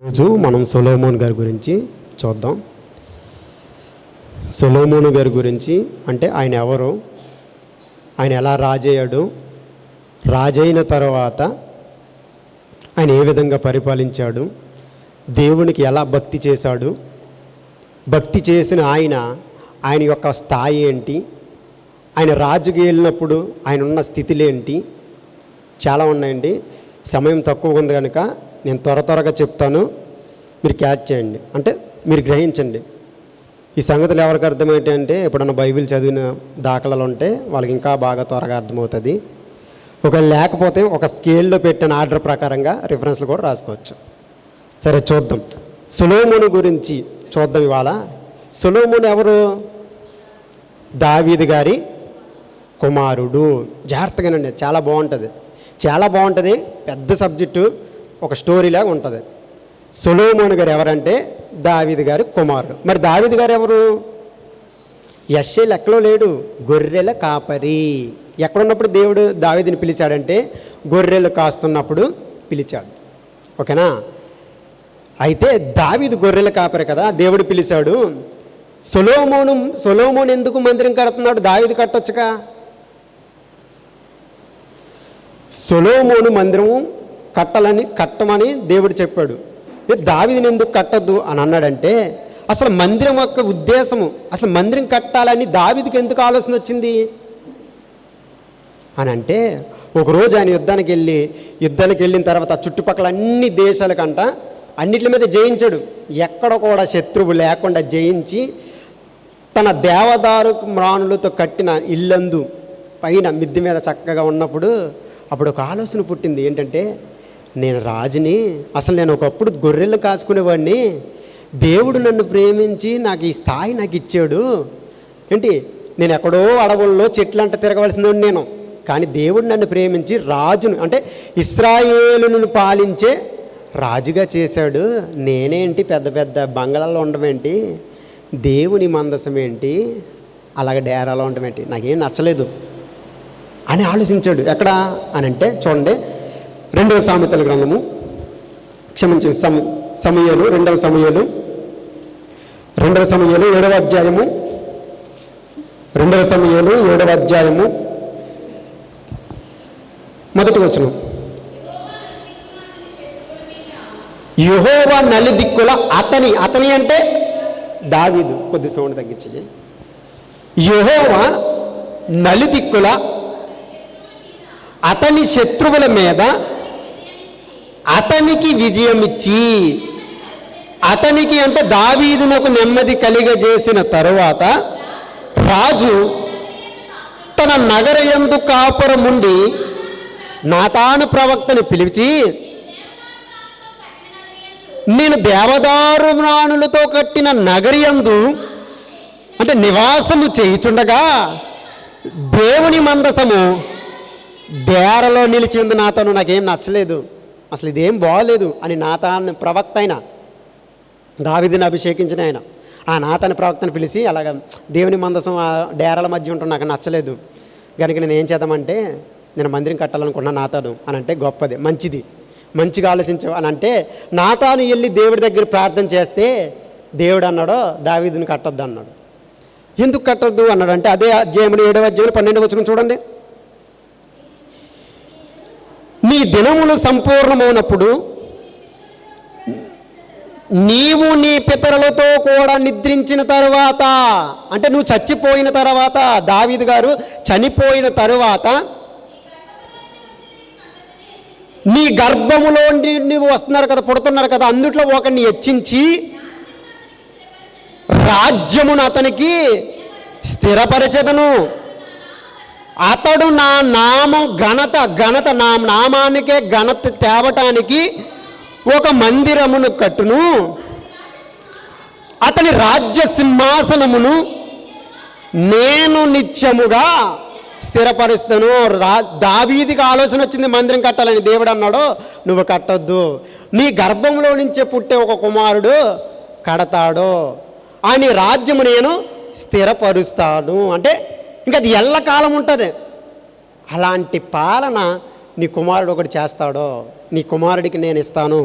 రోజు మనం సొలొమోన్ గారి గురించి చూద్దాం. సొలొమోను గారి గురించి అంటే ఆయన ఎవరు, ఆయన ఎలా రాజయ్యాడు, రాజైన తర్వాత ఆయన ఏ విధంగా పరిపాలించాడు, దేవునికి ఎలా భక్తి చేశాడు, భక్తి చేసిన ఆయన యొక్క స్థాయి ఏంటి, ఆయన రాజుకి వెళ్ళినప్పుడు ఆయన ఉన్న స్థితిలేంటి, చాలా ఉన్నాయండి. సమయం తక్కువగా ఉంది కనుక నేను త్వరగా చెప్తాను, మీరు క్యాచ్ చేయండి, అంటే మీరు గ్రహించండి. ఈ సంగతులు ఎవరికి అర్థమవుతాయి అంటే ఎప్పుడన్నా బైబిల్ చదివిన దాఖలాలు ఉంటే వాళ్ళకి ఇంకా బాగా త్వరగా అర్థమవుతుంది. ఒకవేళ లేకపోతే ఒక స్కేల్లో పెట్టిన ఆర్డర్ ప్రకారంగా రిఫరెన్స్లు కూడా రాసుకోవచ్చు. సరే చూద్దాం. సొలొమోను గురించి చూద్దాం ఇవాళ. సొలొమోను ఎవరు? దావీదు గారి కుమారుడు. జాగ్రత్తగానండి, చాలా బాగుంటుంది. పెద్ద సబ్జెక్టు, ఒక స్టోరీలాగా ఉంటుంది. సొలొమోను గారు ఎవరంటే దావీదు గారి కుమారుడు. మరి దావీదు గారు ఎవరు? యెషయా లెక్కలో లేడు, గొర్రెల కాపరి. ఎక్కడున్నప్పుడు దేవుడు దావీదుని పిలిచాడంటే గొర్రెలు కాస్తున్నప్పుడు పిలిచాడు. ఓకేనా? అయితే దావీదు గొర్రెల కాపరి కదా, దేవుడు పిలిచాడు. సొలొమోను ఎందుకు మందిరం కడుతున్నాడు? దావీదు కట్టొచ్చుగా. సొలొమోను మందిరం కట్టమని దేవుడు చెప్పాడు. దావీదుని ఎందుకు కట్టద్దు అని అన్నాడంటే అసలు మందిరం యొక్క ఉద్దేశము, అసలు మందిరం కట్టాలని దావీదుకి ఎందుకు ఆలోచన వచ్చింది అని అంటే, ఒకరోజు ఆయన యుద్ధానికి వెళ్ళిన తర్వాత చుట్టుపక్కల అన్ని దేశాలకంట అన్నిటి మీద జయించాడు. ఎక్కడ కూడా శత్రువు లేకుండా జయించి తన దేవదారు మ్రాణులతో కట్టిన ఇల్లందు పైన మిద్దె మీద చక్కగా ఉన్నప్పుడు అప్పుడు ఒక ఆలోచన పుట్టింది. ఏంటంటే, నేను రాజుని, అసలు నేను ఒకప్పుడు గొర్రెలు కాసుకునేవాడిని, దేవుడు నన్ను ప్రేమించి నాకు ఈ స్థాయి నాకు ఇచ్చాడు. ఏంటి, నేను ఎక్కడో అడవుల్లో చెట్లంట తిరగవలసిన నేను, కానీ దేవుడు నన్ను ప్రేమించి రాజును అంటే ఇశ్రాయేలును పాలించే రాజుగా చేశాడు. నేనేంటి పెద్ద పెద్ద బంగళాల్లో ఉండమేంటి, దేవుని మందసం ఏంటి, అలాగే డేరాలో ఉండమేంటి, నాకేం నచ్చలేదు అని ఆలోచించాడు. ఎక్కడ అని అంటే చూడండి, 2వ సామెతల గ్రంథము, క్షమించండి, సమూయేలు 2వ సమూయేలు 7వ అధ్యాయము, 2వ సమూయేలు 7వ అధ్యాయము 1వ వచనం. యెహోవా నలుదిక్కుల అతని అంటే దావీదు. కొద్ది సౌండ్ తగ్గించి. యెహోవా నలుదిక్కుల అతని శత్రువుల మీద అతనికి విజయం ఇచ్చి, అతనికి అంటే దావీదునకు నెమ్మది కలిగజేసిన తరువాత రాజు తన నగరయందు కాపురముండి నాతాను ప్రవక్తను పిలిచి, నేను దేవదారు మ్రాణులతో కట్టిన నగరయందు అంటే నివాసము చేయుచుండగా దేవుని మందసము డేరలో నిలిచి ఉంది. నాతోను నాకేం నచ్చలేదు, అసలు ఇదేం బాగలేదు అని నాతాను ప్రవక్త అయిన దావీదుని అభిషేకించిన ఆయన ఆ నాతాను ప్రవక్తను పిలిచి, అలాగ దేవుని మందసం ఆ డేరాల మధ్య ఉంటుంది, నాకు నచ్చలేదు కనుక నేను ఏం చేద్దామంటే నేను మందిరం కట్టాలనుకున్నా నాతాను అని అంటే, గొప్పది, మంచిగా ఆలోచించావు అని అంటే, నాతాను వెళ్ళి దేవుడి దగ్గర ప్రార్థన చేస్తే దేవుడు అన్నాడు దావీదుని కట్టొద్దు అన్నాడు. ఎందుకు కట్టొద్దు అన్నాడు అంటే, అదే అధ్యాయంలో 7వ అధ్యాయంలో 12వ వచనం చూడండి. నీ దినములు సంపూర్ణమైనప్పుడు నీవు నీ పితరులతో కూడా నిద్రించిన తరువాత, అంటే నువ్వు చచ్చిపోయిన తర్వాత, దావీదు గారు చనిపోయిన తరువాత నీ గర్భములో నువ్వు వస్తున్నారు కదా, పుడుతున్నారు కదా, అందుట్లో ఒకరిని హెచ్చించి రాజ్యమును అతనికి స్థిరపరచెదను. అతడు నా నామం ఘనత నా నామానికే ఘనత తేవటానికి ఒక మందిరమును కట్టును. అతని రాజ్య సింహాసనమును నేను నిత్యముగా స్థిరపరుస్తాను. దావీదుకి ఆలోచన వచ్చింది మందిరం కట్టాలని. దేవుడు అన్నాడు, నువ్వు కట్టొద్దు, నీ గర్భంలో నుంచే పుట్టే ఒక కుమారుడు కడతాడు, అని రాజ్యము నేను స్థిరపరుస్తాను. అంటే ఇంకా అది ఎల్లకాలం ఉంటుంది. అలాంటి పాలన నీ కుమారుడు ఒకటి చేస్తాడో, నీ కుమారుడికి నేను ఇస్తాను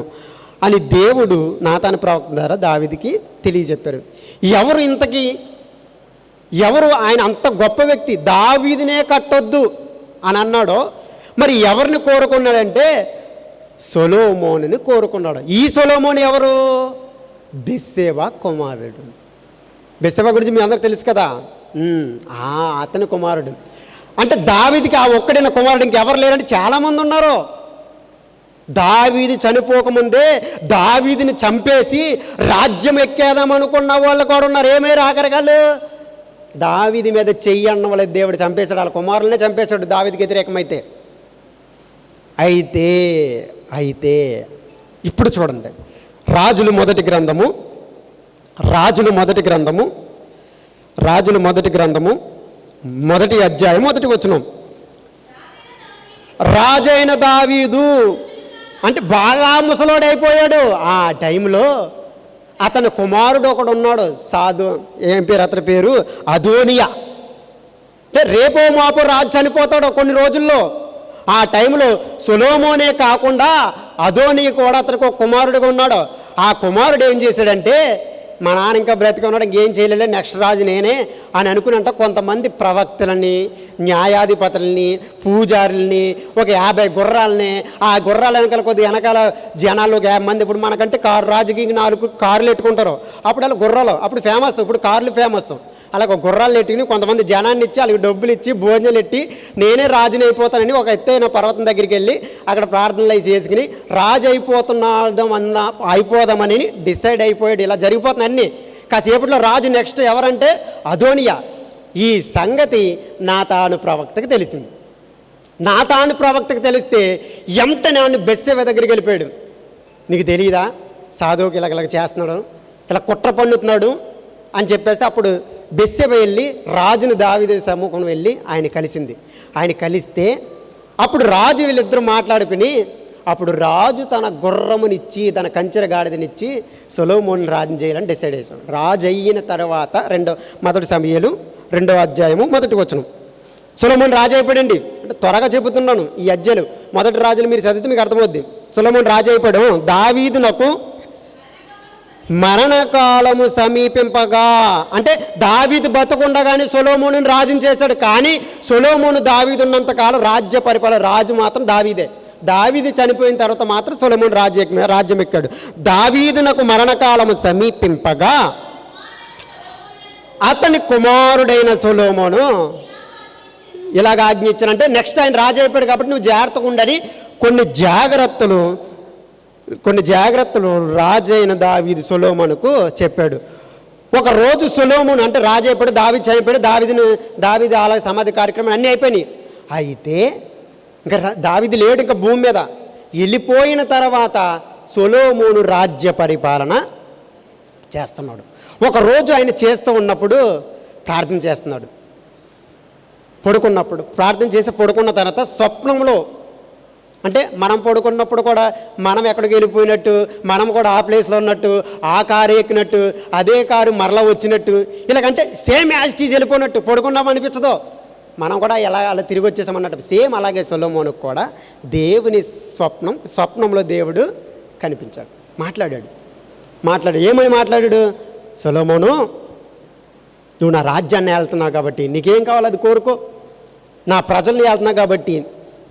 అని దేవుడు నాతాను ప్రవక్త ద్వారా దావీదుకి తెలియజెప్పారు. ఎవరు ఇంతకీ ఎవరు ఆయన అంత గొప్ప వ్యక్తి దావీదునే కట్టొద్దు అని అన్నాడో మరి ఎవరిని కోరుకున్నాడంటే సొలొమోనుని కోరుకున్నాడు. ఈ సొలొమోను ఎవరు? బెత్షెబా కుమారుడు. బెత్షెబా గురించి మీ అందరికి తెలుసు కదా, అతని కుమారుడు. అంటే దావీదుకి ఆ ఒక్కడైన కుమారుడు, ఇంకెవరు లేరంటే చాలామంది ఉన్నారు. దావీదు చనిపోకముందే దావీదుని చంపేసి రాజ్యం ఎక్కేదామనుకున్న వాళ్ళు కూడా ఉన్నారు. ఏమై రాకరగాళ్ళు దావీదు మీద చెయ్యి అన్న వాళ్ళ దేవుడు చంపేశాడు, వాళ్ళ కుమారులనే చంపేశాడు దావీదుకి వ్యతిరేకమైతే. అయితే ఇప్పుడు చూడండి, రాజుల మొదటి గ్రంథము మొదటి అధ్యాయం మొదటి వచనం. రాజైన దావీదు అంటే బాగా ముసలోడైపోయాడు. ఆ టైంలో అతని కుమారుడు ఒకడు ఉన్నాడు, ఏం పేరు అతని పేరు? అదోనియా. అంటే రేపో మాపో రాజు చనిపోతాడు కొన్ని రోజుల్లో. ఆ టైంలో సొలొమోనే కాకుండా అదోనియా కూడా అతనికి ఒక కుమారుడుగా ఉన్నాడు. ఆ కుమారుడు ఏం చేశాడంటే, మా నాన్న ఇంకా బ్రతికి ఉన్నాడు, ఇంకేం చేయలేదు, నెక్స్ట్ రాజు నేనే అని అనుకున్నంట కొంతమంది ప్రవక్తలని, న్యాయాధిపతులని, పూజారుల్ని, ఒక 50 గుర్రాలని, ఆ గుర్రాల వెనకాల కొద్ది వెనకాల జనాలు ఒక 50 మంది. ఇప్పుడు మనకంటే రాజుకి 4 కార్లు ఎట్టుకుంటారు, అప్పుడు అలా గుర్రాలు అప్పుడు ఫేమస్, ఇప్పుడు కార్లు ఫేమస్. అలాగ గుర్రాలు ఎట్టుకుని కొంతమంది జనాన్ని ఇచ్చి వాళ్ళకి డబ్బులు ఇచ్చి భోజనాలు ఎట్టి నేనే రాజుని అయిపోతానని ఒక ఎత్తైన పర్వతం దగ్గరికి వెళ్ళి అక్కడ ప్రార్థనలు అవి చేసుకుని రాజు అయిపోదామని డిసైడ్ అయిపోయాడు. ఇలా జరిగిపోతుంది అన్నీ. కాసేపట్లో రాజు నెక్స్ట్ ఎవరంటే అదోనియా. ఈ సంగతి నాతాను ప్రవక్తకి తెలిసింది. నాతాను ప్రవక్తకి తెలిస్తే వెంటనే బెత్షెబా దగ్గరికి వెళ్ళిపోయాడు. నీకు తెలియదా సాధువుకి ఇలాగ చేస్తున్నాడు, ఇలా కుట్ర పన్నుతున్నాడు అని చెప్పేస్తే అప్పుడు బెత్షెబా వెళ్ళి రాజును దావీదు సమ్ముఖం వెళ్ళి ఆయన కలిసింది. ఆయన కలిస్తే అప్పుడు రాజు వీళ్ళిద్దరూ మాట్లాడుకుని అప్పుడు రాజు తన గుర్రమునిచ్చి తన కంచెర గాడిదనిచ్చి సొలొమోను రాజుని చేయాలని డిసైడ్ చేశాడు. రాజు అయిన తర్వాత మొదటి సమూయేలు 2వ అధ్యాయము మొదటి వచనం. సొలొమోను రాజు అయిపోయాడండి. అంటే త్వరగా చెబుతున్నాను ఈ అధ్యాయులు, మొదటి రాజులు మీరు చదివితే మీకు అర్థమవుద్ది. సొలొమోను రాజు అయిపోయాడు. దావీదునకు మరణకాలము సమీపింపగా, అంటే దావీదు బతకుండగానే సొలొమోనుని రాజుని చేశాడు. కానీ సొలొమోను దావీదు ఉన్నంతకాలం రాజ్య పరిపాలన, రాజు మాత్రం దావీదే. దావీదు చనిపోయిన తర్వాత మాత్రం సొలొమోను రాజ్యం ఎక్కాడు. దావీదునకు మరణకాలము సమీపింపగా అతని కుమారుడైన సొలొమోను ఇలాగ ఆజ్ఞ ఇచ్చానంటే నెక్స్ట్ ఆయన రాజు అయిపోయాడు కాబట్టి నువ్వు జాగ్రత్తగా ఉండని కొన్ని జాగ్రత్తలు రాజైన దావీదు సొలొమోనుకు చెప్పాడు. ఒకరోజు సొలొమోను అంటే రాజు అయిపోయాడు, దావీదు చనిపోయాడు, దావీదు ఆలయ సమాధి కార్యక్రమం అన్నీ అయిపోయినాయి. అయితే ఇంకా దావీదు లేడు ఇంకా భూమి మీద. వెళ్ళిపోయిన తర్వాత సొలొమోను రాజ్య పరిపాలన చేస్తున్నాడు. ఒకరోజు ఆయన చేస్తూ ఉన్నప్పుడు ప్రార్థన చేస్తున్నాడు. ప్రార్థన చేసి పడుకున్న తర్వాత స్వప్నంలో, అంటే మనం పడుకున్నప్పుడు కూడా మనం ఎక్కడికి వెళ్ళిపోయినట్టు, మనం కూడా ఆ ప్లేస్లో ఉన్నట్టు, ఆ కారు ఎక్కినట్టు, అదే కారు మరలా వచ్చినట్టు, ఇలాగంటే సేమ్ యాజ్ టీజ్ వెళ్ళిపోయినట్టు పడుకున్నాం అనిపించదో, మనం కూడా అలా తిరిగి వచ్చేసామన్నట్టు. సేమ్ అలాగే సొలొమోనుకు కూడా దేవుని స్వప్నంలో దేవుడు కనిపించాడు, మాట్లాడాడు. ఏమని మాట్లాడాడు? సొలొమోను, నువ్వు నా రాజ్యాన్ని ఏళ్తున్నావు కాబట్టి నీకేం కావాలో అది కోరుకో, నా ప్రజల్ని ఏళ్తున్నావు కాబట్టి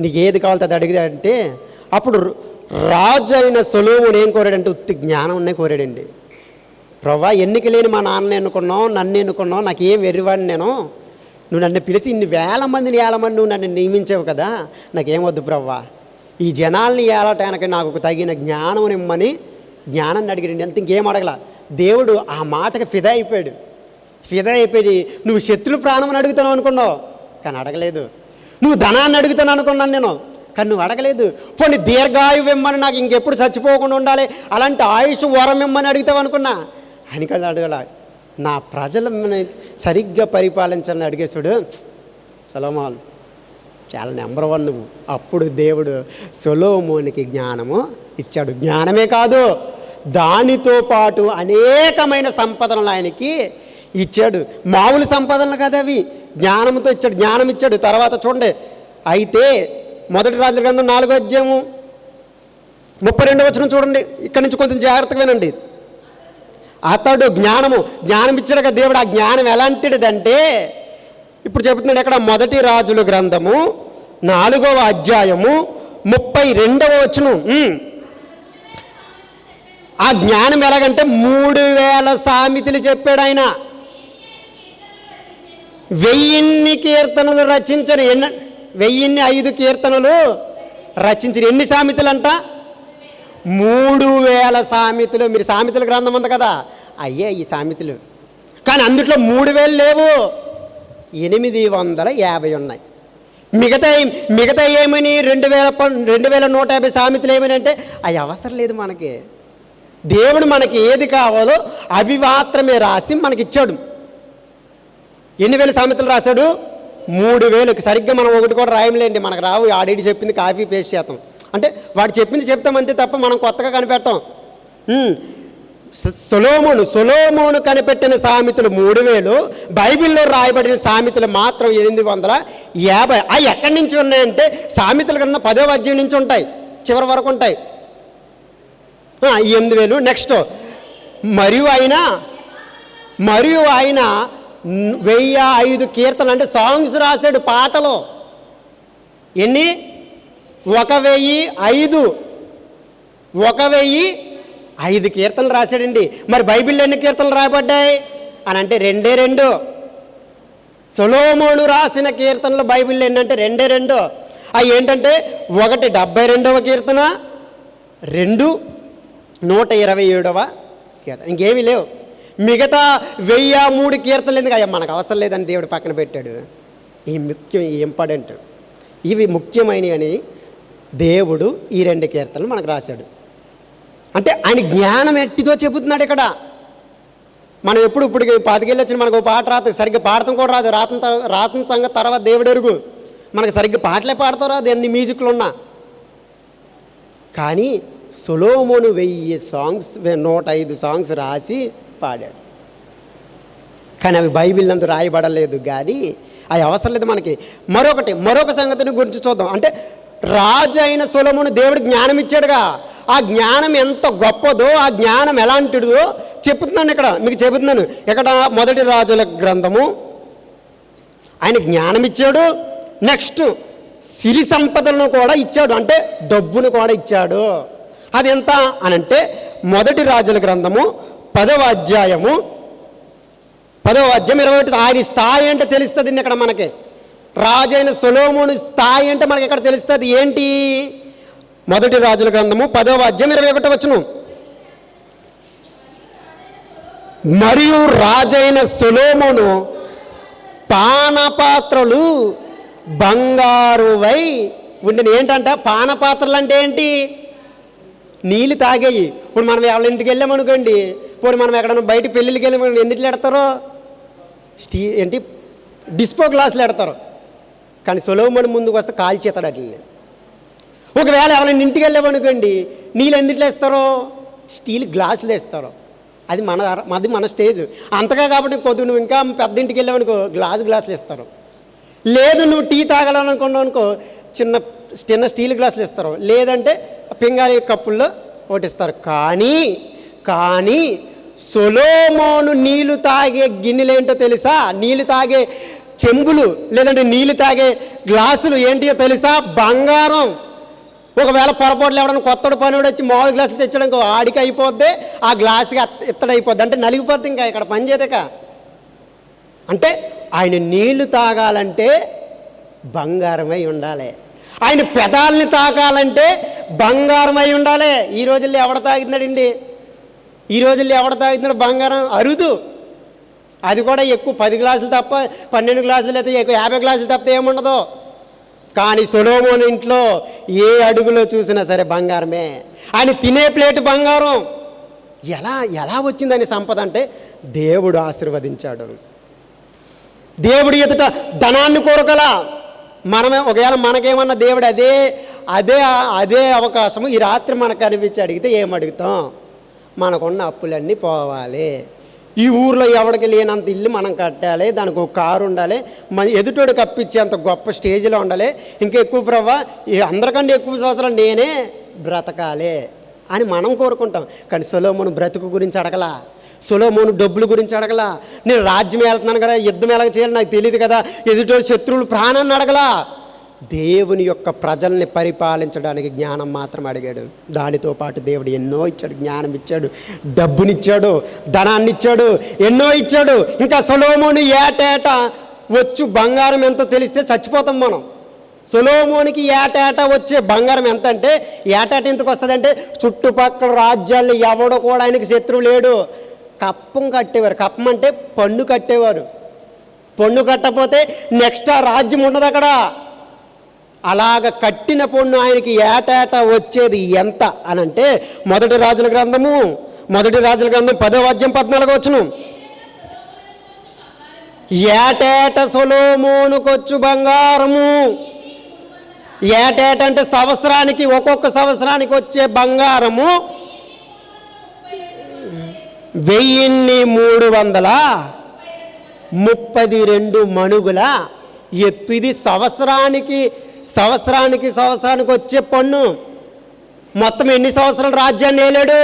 నీకు ఏది కావాలో అది అడిగితే, అప్పుడు రాజు అయిన సొలొమోను ఏం కోరాడంటే ఉత్తి జ్ఞానం ఉన్నాయి కోరాడండి. ప్రభా, ఎన్నిక లేని మా నాన్న ఎన్నుకున్నావు, నన్ను ఎన్నుకున్నావు, నాకేం వెర్రివాడిని నేను, నువ్వు నన్ను పిలిచి ఇన్ని వేల మంది నువ్వు నన్ను నియమించావు కదా, నాకేమొద్దు ప్రభా, ఈ జనాల్ని ఏలటానికి నాకు తగిన జ్ఞానం ఇమ్మని జ్ఞానాన్ని అడిగాడు. అంత ఇంకేం అడగల. దేవుడు ఆ మాటకి ఫిదా అయిపోయి నువ్వు శత్రు ప్రాణమని అడుగుతాను అనుకున్నావు కానీ అడగలేదు. నువ్వు ధనాన్ని అడుగుతాను అనుకున్నాను నేను కానీ నువ్వు అడగలేదు. పోనీ దీర్ఘాయువు ఇమ్మని, నాకు ఇంకెప్పుడు చచ్చిపోకుండా ఉండాలి అలాంటి ఆయుష్ వరం ఇమ్మని అడుగుతావు అనుకున్నా, అని కదా అడగల. నా ప్రజలను సరిగ్గా పరిపాలించాలని అడిగేసాడు. సొలొమోను చాలా నెంబర్ 1 నువ్వు. అప్పుడు దేవుడు సొలొమోనుకి జ్ఞానము ఇచ్చాడు. జ్ఞానమే కాదు, దానితో పాటు అనేకమైన సంపదలను ఆయనకి ఇచ్చాడు. మామూలు సంపదనలు కదా అవి, జ్ఞానంతో ఇచ్చాడు, జ్ఞానం ఇచ్చాడు. తర్వాత చూడండి, అయితే మొదటి రాజుల గ్రంథం 4వ అధ్యాయము 32వ వచనం చూడండి, ఇక్కడి నుంచి కొంచెం జాగ్రత్తగా వినండి. అతడు జ్ఞానం ఇచ్చాడు కదా దేవుడు. ఆ జ్ఞానం ఎలాంటిదంటే ఇప్పుడు చెబుతున్నాడు ఎక్కడ, మొదటి రాజుల గ్రంథము 4వ అధ్యాయము 32వ వచనం. ఆ జ్ఞానం ఎలాగంటే 3000 సామెతలు చెప్పాడు ఆయన. 1000 కీర్తనలు రచించను. 1005 కీర్తనలు రచించరు. ఎన్ని సామెతలు అంట? 3000 సామెతలు. మీరు సామెతల గ్రంథం ఉంది కదా, అయ్యే ఈ సామెతలు. కానీ అందుట్లో 3000 లేవు, 850 ఉన్నాయి. మిగతా ఏమని 2150 సామెతలు ఏమని అంటే అవి అవసరం లేదు మనకి. దేవుడు మనకి ఏది కావాలో అవి మాత్రమే రాసి మనకి ఇచ్చాడు. ఎన్ని వేల సామెతలు రాశాడు? 3000. సరిగ్గా మనం ఒకటి కూడా రాయలేండి, మనకు రావు. ఆడిడి చెప్పింది కాపీ పేస్ట్ చేస్తాం, అంటే వాడు చెప్పింది చెప్తాం అంతే తప్ప మనం కొత్తగా కనిపెట్టాం. సొలొమోను కనిపెట్టిన సామెతలు 3000, బైబిల్లో రాయబడిన సామెతలు మాత్రం 850. అవి ఎక్కడి నుంచి ఉన్నాయంటే సామెతల కింద 10వ అధ్యాయం నుంచి ఉంటాయి, చివరి వరకు ఉంటాయి. 8000. నెక్స్ట్ మరియు ఆయన 1005 కీర్తనలు అంటే సాంగ్స్ రాశాడు, పాటలు. ఎన్ని? 1005 కీర్తనలు రాశాడండి. మరి బైబిల్లో ఎన్ని కీర్తనలు రాయబడ్డాయి అని అంటే 2. సొలొమోను రాసిన కీర్తనలు బైబిల్లో ఏంటంటే 2. అవి ఏంటంటే 1 72వ కీర్తన, 2 127వ కీర్తన. ఇంకేమీ లేవు. మిగతా 1003 కీర్తనలు ఎందుకు? అయ్యా మనకు అవసరం లేదని దేవుడు పక్కన పెట్టాడు. ఈ ముఖ్యం, ఇంపార్టెంట్, ఇవి ముఖ్యమైనవి అని దేవుడు ఈ 2 కీర్తనలు మనకు రాశాడు. అంటే ఆయన జ్ఞానం ఎట్టిదో చెబుతున్నాడు ఇక్కడ. మనం ఇప్పుడు 25 వచ్చిన మనకు పాట రాదు, సరిగ్గా పాడటం కూడా రాదు. రాత్రి సంగతి తర్వాత దేవుడు ఎరుగు. మనకు సరిగ్గా పాటలే పాడతాం రాదు, ఎన్ని మ్యూజిక్లు ఉన్నా. కానీ సొలొమోను 105 సాంగ్స్ రాసి పాడాడు. కానీ అవి బైబిల్ నందు రాయబడలేదు, కానీ అవి అవసరం లేదు మనకి. మరొక సంగతిని గురించి చూద్దాం. అంటే రాజు అయిన సొలొమోను దేవుడు జ్ఞానం ఇచ్చాడుగా. ఆ జ్ఞానం ఎంత గొప్పదో, ఆ జ్ఞానం ఎలాంటిదో చెప్తున్నాను ఇక్కడ, మీకు చెబుతున్నాను. ఇక్కడ మొదటి రాజుల గ్రంథము ఆయన జ్ఞానం ఇచ్చాడు. నెక్స్ట్ సిరి సంపదలను కూడా ఇచ్చాడు, అంటే డబ్బును కూడా ఇచ్చాడు. అది ఎంత అని అంటే మొదటి రాజుల గ్రంథము 10వ అధ్యాయము 21. ఆయన స్థాయి అంటే తెలుస్తుంది ఇక్కడ మనకి. రాజు అయిన సొలొమోను స్థాయి అంటే మనకి ఇక్కడ తెలుస్తుంది. ఏంటి? మొదటి రాజుల గ్రంథము 10వ అధ్యాయం 21. మరియు రాజైన సొలొమోను పానపాత్రలు బంగారువై ఉండిన. ఏంటంట పానపాత్రలు అంటే ఏంటి? నీళ్ళు తాగేయి. ఇప్పుడు మనం ఎవరి ఇంటికి వెళ్ళామనుకోండి, ఇప్పుడు మనం ఎక్కడైనా బయట పెళ్ళిళ్ళకి వెళ్ళామనుకోండి, ఎందుకు ఎడతారో ఏంటి డిస్పో గ్లాసులు ఎడతారు. కానీ సొలొమోను ముందుకు వస్తే కాల్చేస్తాడు అట్లని. ఒకవేళ ఎవరైనా ఇంటికి వెళ్ళామనుకోండి, నీళ్ళు ఎందుకు వేస్తారో స్టీల్ గ్లాసులు వేస్తారు. అది మన స్టేజ్ అంతగా. కాబట్టి కొద్దిగా నువ్వు ఇంకా పెద్ద ఇంటికి వెళ్ళావనుకో గ్లాసులు ఇస్తారు. లేదు నువ్వు టీ తాగాలనుకున్నావు అనుకో చిన్న స్టీల్ గ్లాసులు ఇస్తారు, లేదంటే పింగాళి కప్పుల్లో ఓటిస్తారు. కానీ సొలొమోను నీళ్లు తాగే గిన్నెలు ఏంటో తెలుసా? నీళ్లు తాగే చెంబులు లేదంటే నీళ్లు తాగే గ్లాసులు ఏంటో తెలుసా? బంగారం. ఒకవేళ పొరపాట్లు ఎవడన్నా కొత్తడు పనివాడు వచ్చి మామూలు గ్లాసులు తెచ్చడానికి ఆడికి అయిపోద్ది, ఆ గ్లాసుకి ఇత్తడైపోద్ది, అంటే నలిగిపోద్ది. ఇంకా ఇక్కడ పని చేయలేక. అంటే ఆయన నీళ్లు తాగాలంటే బంగారమై ఉండాలి, ఆయన పెదాలని తాగాలంటే బంగారమై ఉండాలి. ఈ రోజుల్లో ఎవడ తాగుతున్నాడండి? ఈ రోజుల్లో ఎవడ తాగుతున్నాడు? బంగారం అరుదు. అది కూడా ఎక్కువ 10 గ్లాసులు తప్ప 12 గ్లాసులు అయితే ఎక్కువ 50 గ్లాసులు తప్ప ఏముండదు. కానీ సొలొమోను ఇంట్లో ఏ అడుగులో చూసినా సరే బంగారమే. ఆయన తినే ప్లేటు బంగారం. ఎలా వచ్చిందని సంపద అంటే దేవుడు ఆశీర్వదించాడు. దేవుడి ఎదుట ధనాన్ని కోరకల. ఒకవేళ మనకేమన్నా దేవుడు అదే అవకాశము ఈ రాత్రి మనకు అనిపించి అడిగితే ఏమడుగుతాం? మనకున్న అప్పులన్నీ పోవాలి, ఈ ఊర్లో ఎవరికి లేనంత ఇల్లు మనం కట్టాలి, దానికి ఒక కారు ఉండాలి, మన ఎదుటోడు కప్పించేంత గొప్ప స్టేజ్లో ఉండాలి, ఇంకా ఎక్కువ ప్రభా అందరికంటే ఎక్కువ సంవత్సరాలు నేనే బ్రతకాలే అని మనం కోరుకుంటాం. కానీ సొలొమోను బ్రతుకు గురించి అడగలా, సొలొమోను డబ్బుల గురించి అడగలా, నేను రాజ్యం వెళ్తున్నాను కదా, యుద్ధం ఎలాగ చేయాలి నాకు తెలియదు కదా, ఎదుటో శత్రువులు ప్రాణాన్ని అడగలా. దేవుని యొక్క ప్రజల్ని పరిపాలించడానికి జ్ఞానం మాత్రం అడిగాడు. దానితో పాటు దేవుడు ఎన్నో ఇచ్చాడు, జ్ఞానం ఇచ్చాడు, డబ్బునిచ్చాడు, ధనాన్ని ఇచ్చాడు, ఎన్నో ఇచ్చాడు. ఇంకా సొలొమోను ఏటేటా వచ్చు బంగారం ఎంతో తెలిస్తే చచ్చిపోతాం మనం. సొలొమోనుకి ఏటేటా వచ్చే బంగారం ఎంత అంటే, ఏటేటా ఎందుకు వస్తుంది అంటే, చుట్టుపక్కల రాజ్యాల్లో ఎవడో కూడా ఆయనకి శత్రువు లేడు. కప్పం కట్టేవారు, కప్పం అంటే పన్ను కట్టేవారు. పన్ను కట్టకపోతే నెక్స్ట్ ఆ రాజ్యం ఉండదు అక్కడ. అలాగ కట్టిన పన్ను ఆయనకి ఏటేటా వచ్చేది ఎంత అని అంటే, మొదటి రాజుల గ్రంథం 10వ అధ్యాయం 14వ వచనం, ఏటేట సొలొమోనుకొచ్చు బంగారము, ఏటేట అంటే సంవత్సరానికి, ఒక్కొక్క సంవత్సరానికి వచ్చే బంగారము 1332 మణుగుల ఎత్తు. ఇది సంవత్సరానికి వచ్చే పన్ను. మొత్తం ఎన్ని సంవత్సరాలు రాజ్యాన్ని ఏలాడు?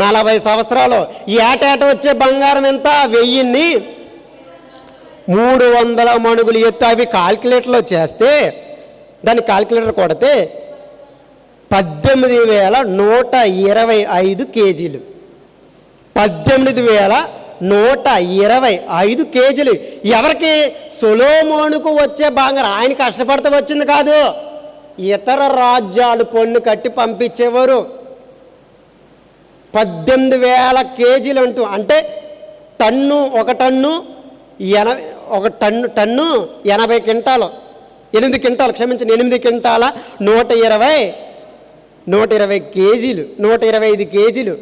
40 సంవత్సరాలు. ఏటేట వచ్చే బంగారం ఎంత? 1300 మణుగులు ఎత్తు. అవి కాల్కులేటర్లో చేస్తే, దాన్ని కాల్కులేటర్ కొడితే 18,125 కేజీలు. 18,125 కేజీలు. ఎవరికి? సొలొమోనుకు వచ్చే బంగారం. ఆయన కష్టపడితే వచ్చింది కాదు, ఇతర రాజ్యాలు పన్ను కట్టి పంపించేవారు. 18,000 కేజీలు అంటూ అంటే టన్ను, ఒక టన్ను 80 క్వింటాలు, 8 క్వింటాలు, క్షమించండి, 8 క్వింటాల 120 కేజీలు, 125 కేజీలు.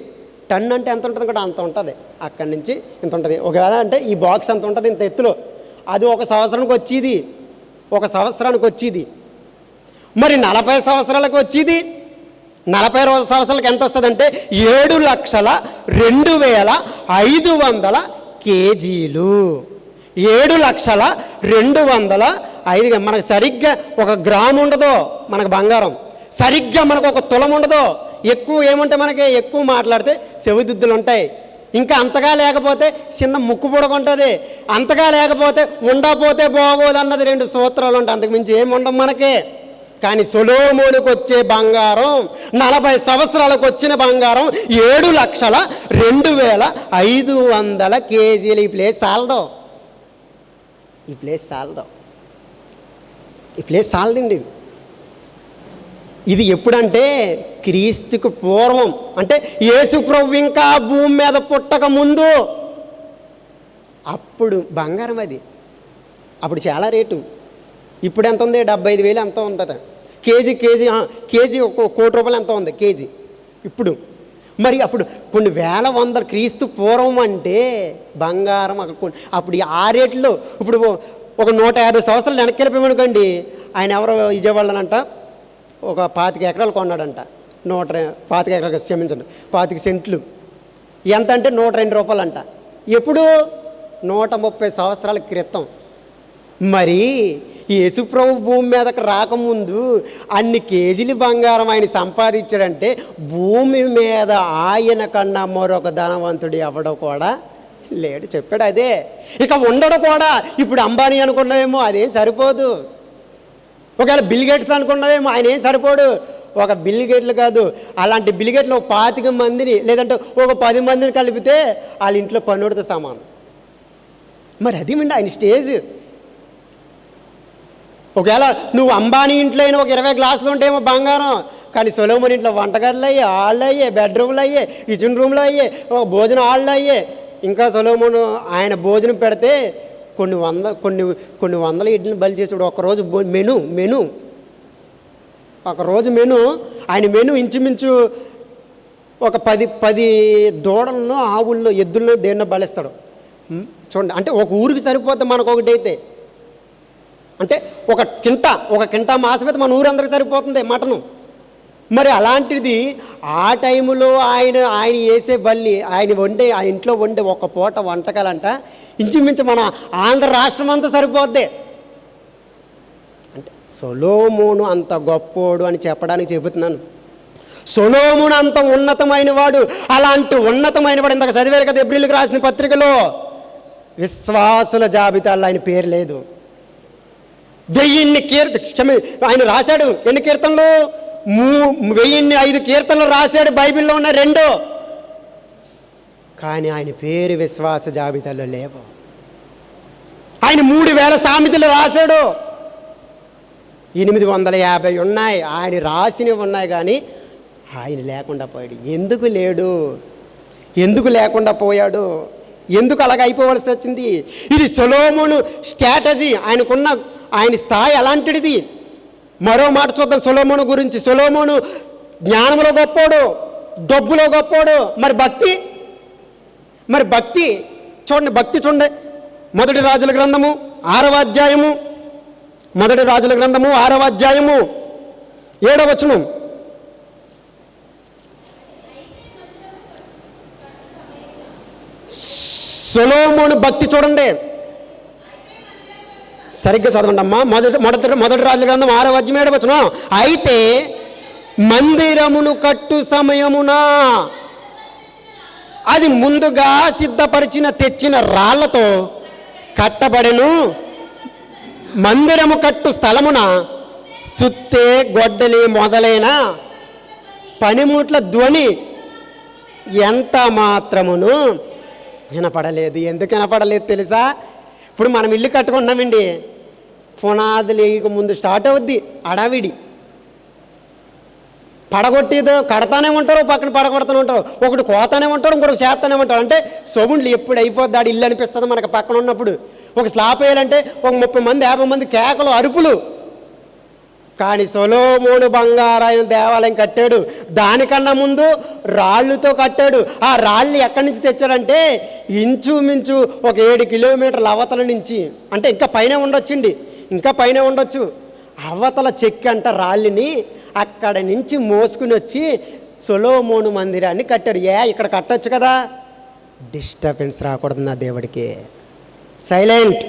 టన్ను అంటే ఎంత ఉంటుంది కూడా అంత ఉంటుంది. అక్కడి నుంచి ఇంత ఉంటుంది. ఒకవేళ అంటే ఈ బాక్స్ అంత ఉంటుంది, ఇంత ఎత్తులో. అది ఒక సంవత్సరానికి వచ్చేది. మరి 40 సంవత్సరాలకు వచ్చేది. 40 సంవత్సరాలకు ఎంత వస్తుందంటే 7,02,500 కేజీలు. 7,02,500. మనకు సరిగ్గా 1 గ్రాము ఉండదు మనకు బంగారం, సరిగ్గా మనకు 1 తులం ఉండదు. ఎక్కువ ఏముంటే మనకి, ఎక్కువ మాట్లాడితే చెవిదిద్దులు ఉంటాయి, ఇంకా అంతగా లేకపోతే చిన్న ముక్కు పొడగ ఉంటుంది, అంతగా లేకపోతే ఉండపోతే బాగోదన్నది 2 సూత్రాలు ఉంటాయి. అంతకుమించి ఏమి ఉండవు మనకి. కానీ సొలొమోనుకు వచ్చే బంగారం, 40 సంవత్సరాలకు వచ్చిన బంగారం 7,02,500 కేజీలు. ఈ ప్లేస్ చాలదండి. ఇది ఎప్పుడంటే క్రీస్తుకు పూర్వం, అంటే యేసు ప్రభు ఇంకా భూమి మీద పుట్టక ముందు. అప్పుడు బంగారం అది, అప్పుడు చాలా రేటు. ఇప్పుడు ఎంత ఉంది? 75,000 ఎంతో ఉంటుంది కేజీ. కేజీ 1 కోటి రూపాయలు ఎంతో ఉంది కేజీ ఇప్పుడు. మరి అప్పుడు కొన్ని వేల వందల క్రీస్తు పూర్వం అంటే బంగారం అప్పుడు ఆ రేట్లో. ఇప్పుడు ఒక 150 సంవత్సరాలు వెనక్కి వెళ్ళిపోయామనుకోండి, ఆయన ఎవరో విజయవాడనంట ఒక 25 ఎకరాలు కొన్నాడంట. 25 ఎకరాలు క్షమించండి, 25 సెంట్లు. ఎంత అంటే 102 రూపాయలు అంట. ఎప్పుడు? 130 సంవత్సరాల క్రితం. మరి యేసుప్రభు భూమి మీదకి రాకముందు అన్ని కేజీలు బంగారం ఆయన సంపాదించాడంటే భూమి మీద ఆయన కన్నా మరొక ధనవంతుడు ఎవడో కూడా లేడు. చెప్పాడు అదే. ఇక ఉండడు కూడా. ఇప్పుడు అంబానీ అనుకున్నావేమో, అదేం సరిపోదు. ఒకవేళ బిల్ గేట్స్ అనుకున్నావేమో, ఆయన ఏం సరిపోడు. ఒక బిల్ గేట్లు కాదు, అలాంటి బిల్ గేట్లు 25 మందిని లేదంటే ఒక 10 మందిని కలిపితే వాళ్ళ ఇంట్లో పనుడితో సమానం. మరి అది మండి ఆయన స్టేజ్. ఒకవేళ నువ్వు అంబానీ ఇంట్లో అయినా ఒక 20 గ్లాసులు ఉంటేమో బంగారం. కానీ సొలొమోను ఇంట్లో వంటగదులు అయ్యే, హాళ్ళు అయ్యే, బెడ్రూమ్లు అయ్యే, కిచెన్ రూమ్లు అయ్యే, ఒక భోజనం హాళ్ళు అయ్యే. ఇంకా సొలొమోను ఆయన భోజనం పెడితే కొన్ని వందల ఇడ్లీని బలి చేసాడు. ఒకరోజు మెను ఆయన మెను ఇంచుమించు ఒక 10 దూడలను, ఆవుల్లో, ఎద్దులను దేన్నో బలిస్తాడు. చూడండి, అంటే ఒక ఊరికి సరిపోతే మనకు ఒకటైతే, అంటే ఒక కింటా మాసం అయితే మన ఊరందరికీ సరిపోతుంది మటను. మరి అలాంటిది ఆ టైంలో ఆయన వేసే బల్లి, ఆయన ఇంట్లో వండే ఒక పూట వంటకాలంట ఇంచుమించు మన ఆంధ్ర రాష్ట్రం అంతా సరిపోద్ది. అంటే సొలొమోను అంత గొప్పోడు అని చెప్పడానికి చెబుతున్నాను. సొలొమోను అంత ఉన్నతమైన వాడు. అలాంటి ఉన్నతమైన వాడు ఇందాక చదివారు కదా ఎబ్రీయులకు రాసిన పత్రికలో, విశ్వాసుల జాబితాలో ఆయన పేరు లేదు. 1000 ఆయన రాశాడు. ఎన్ని కీర్తనలు? 1005 కీర్తనలు రాశాడు. బైబిల్లో ఉన్న 2. కానీ ఆయన పేరు విశ్వాస జాబితాలో లేవు. ఆయన 3000 సామెతలు రాశాడు. 850 ఉన్నాయి ఆయన రాసినవి ఉన్నాయి, కానీ ఆయన లేకుండా పోయాడు. ఎందుకు లేడు? ఎందుకు లేకుండా పోయాడు? ఎందుకు అలాగ అయిపోవలసి వచ్చింది? ఇది సొలొమోను స్ట్రాటజీ. ఆయన స్థాయి అలాంటిది. మరో మాట చూద్దాం సొలొమోను గురించి. సొలొమోను జ్ఞానంలో గొప్పోడు, డబ్బులో గొప్పోడు. మరి భక్తి చూడండి. భక్తి చూడండి. మొదటి రాజుల గ్రంథము 6వ అధ్యాయము 7వ వచనం. సొలొమోను భక్తి చూడండి. సరిగ్గా చదవండి అమ్మా. మొదటి రాజుల గ్రంథం 6వ అధ్యాయం 7వ వచనం. అయితే మందిరమును కట్టు సమయమున అది ముందుగా తెచ్చిన రాళ్లతో కట్టబడెను. మందిరము కట్టు స్థలమున సుత్తే, గొడ్డలి మొదలైన పనిముట్ల ధ్వని ఎంత మాత్రమును వినపడలేదు. ఎందుకు వినపడలేదు తెలుసా? ఇప్పుడు మనం ఇల్లు కట్టుకున్నామండి, పునాదులు వేయక ముందు స్టార్ట్ అవుద్ది అడావిడి. పడగొట్టేదో కడతానే ఉంటారు, పక్కన పడగొడతానే ఉంటారు, ఒకటి కోతానే ఉంటారు, ఇంకొకటి చేస్తానే ఉంటారు. అంటే సొగుండ్లు ఎప్పుడు అయిపోద్ది ఆడు ఇల్లు అనిపిస్తుంది మనకు పక్కన ఉన్నప్పుడు. ఒక స్లాబ్ వేయాలంటే ఒక 30 మంది 50 మంది కేకలు, అరుపులు. కానీ సొలొమోను బంగారాయన దేవాలయం కట్టాడు. దానికన్నా ముందు రాళ్ళుతో కట్టాడు. ఆ రాళ్ళు ఎక్కడి నుంచి తెచ్చాడంటే ఇంచుమించు ఒక 7 కిలోమీటర్ల అవతల నుంచి, అంటే ఇంకా పైన ఉండొచ్చు. అవతల చెక్కి అంట రాళ్ళని అక్కడ నుంచి మోసుకుని వచ్చి సొలొమోను మందిరాన్ని కట్టారు. ఇక్కడ కట్టొచ్చు కదా, డిస్టర్బెన్స్ రాకూడదు నా దేవుడికి. సైలెంట్.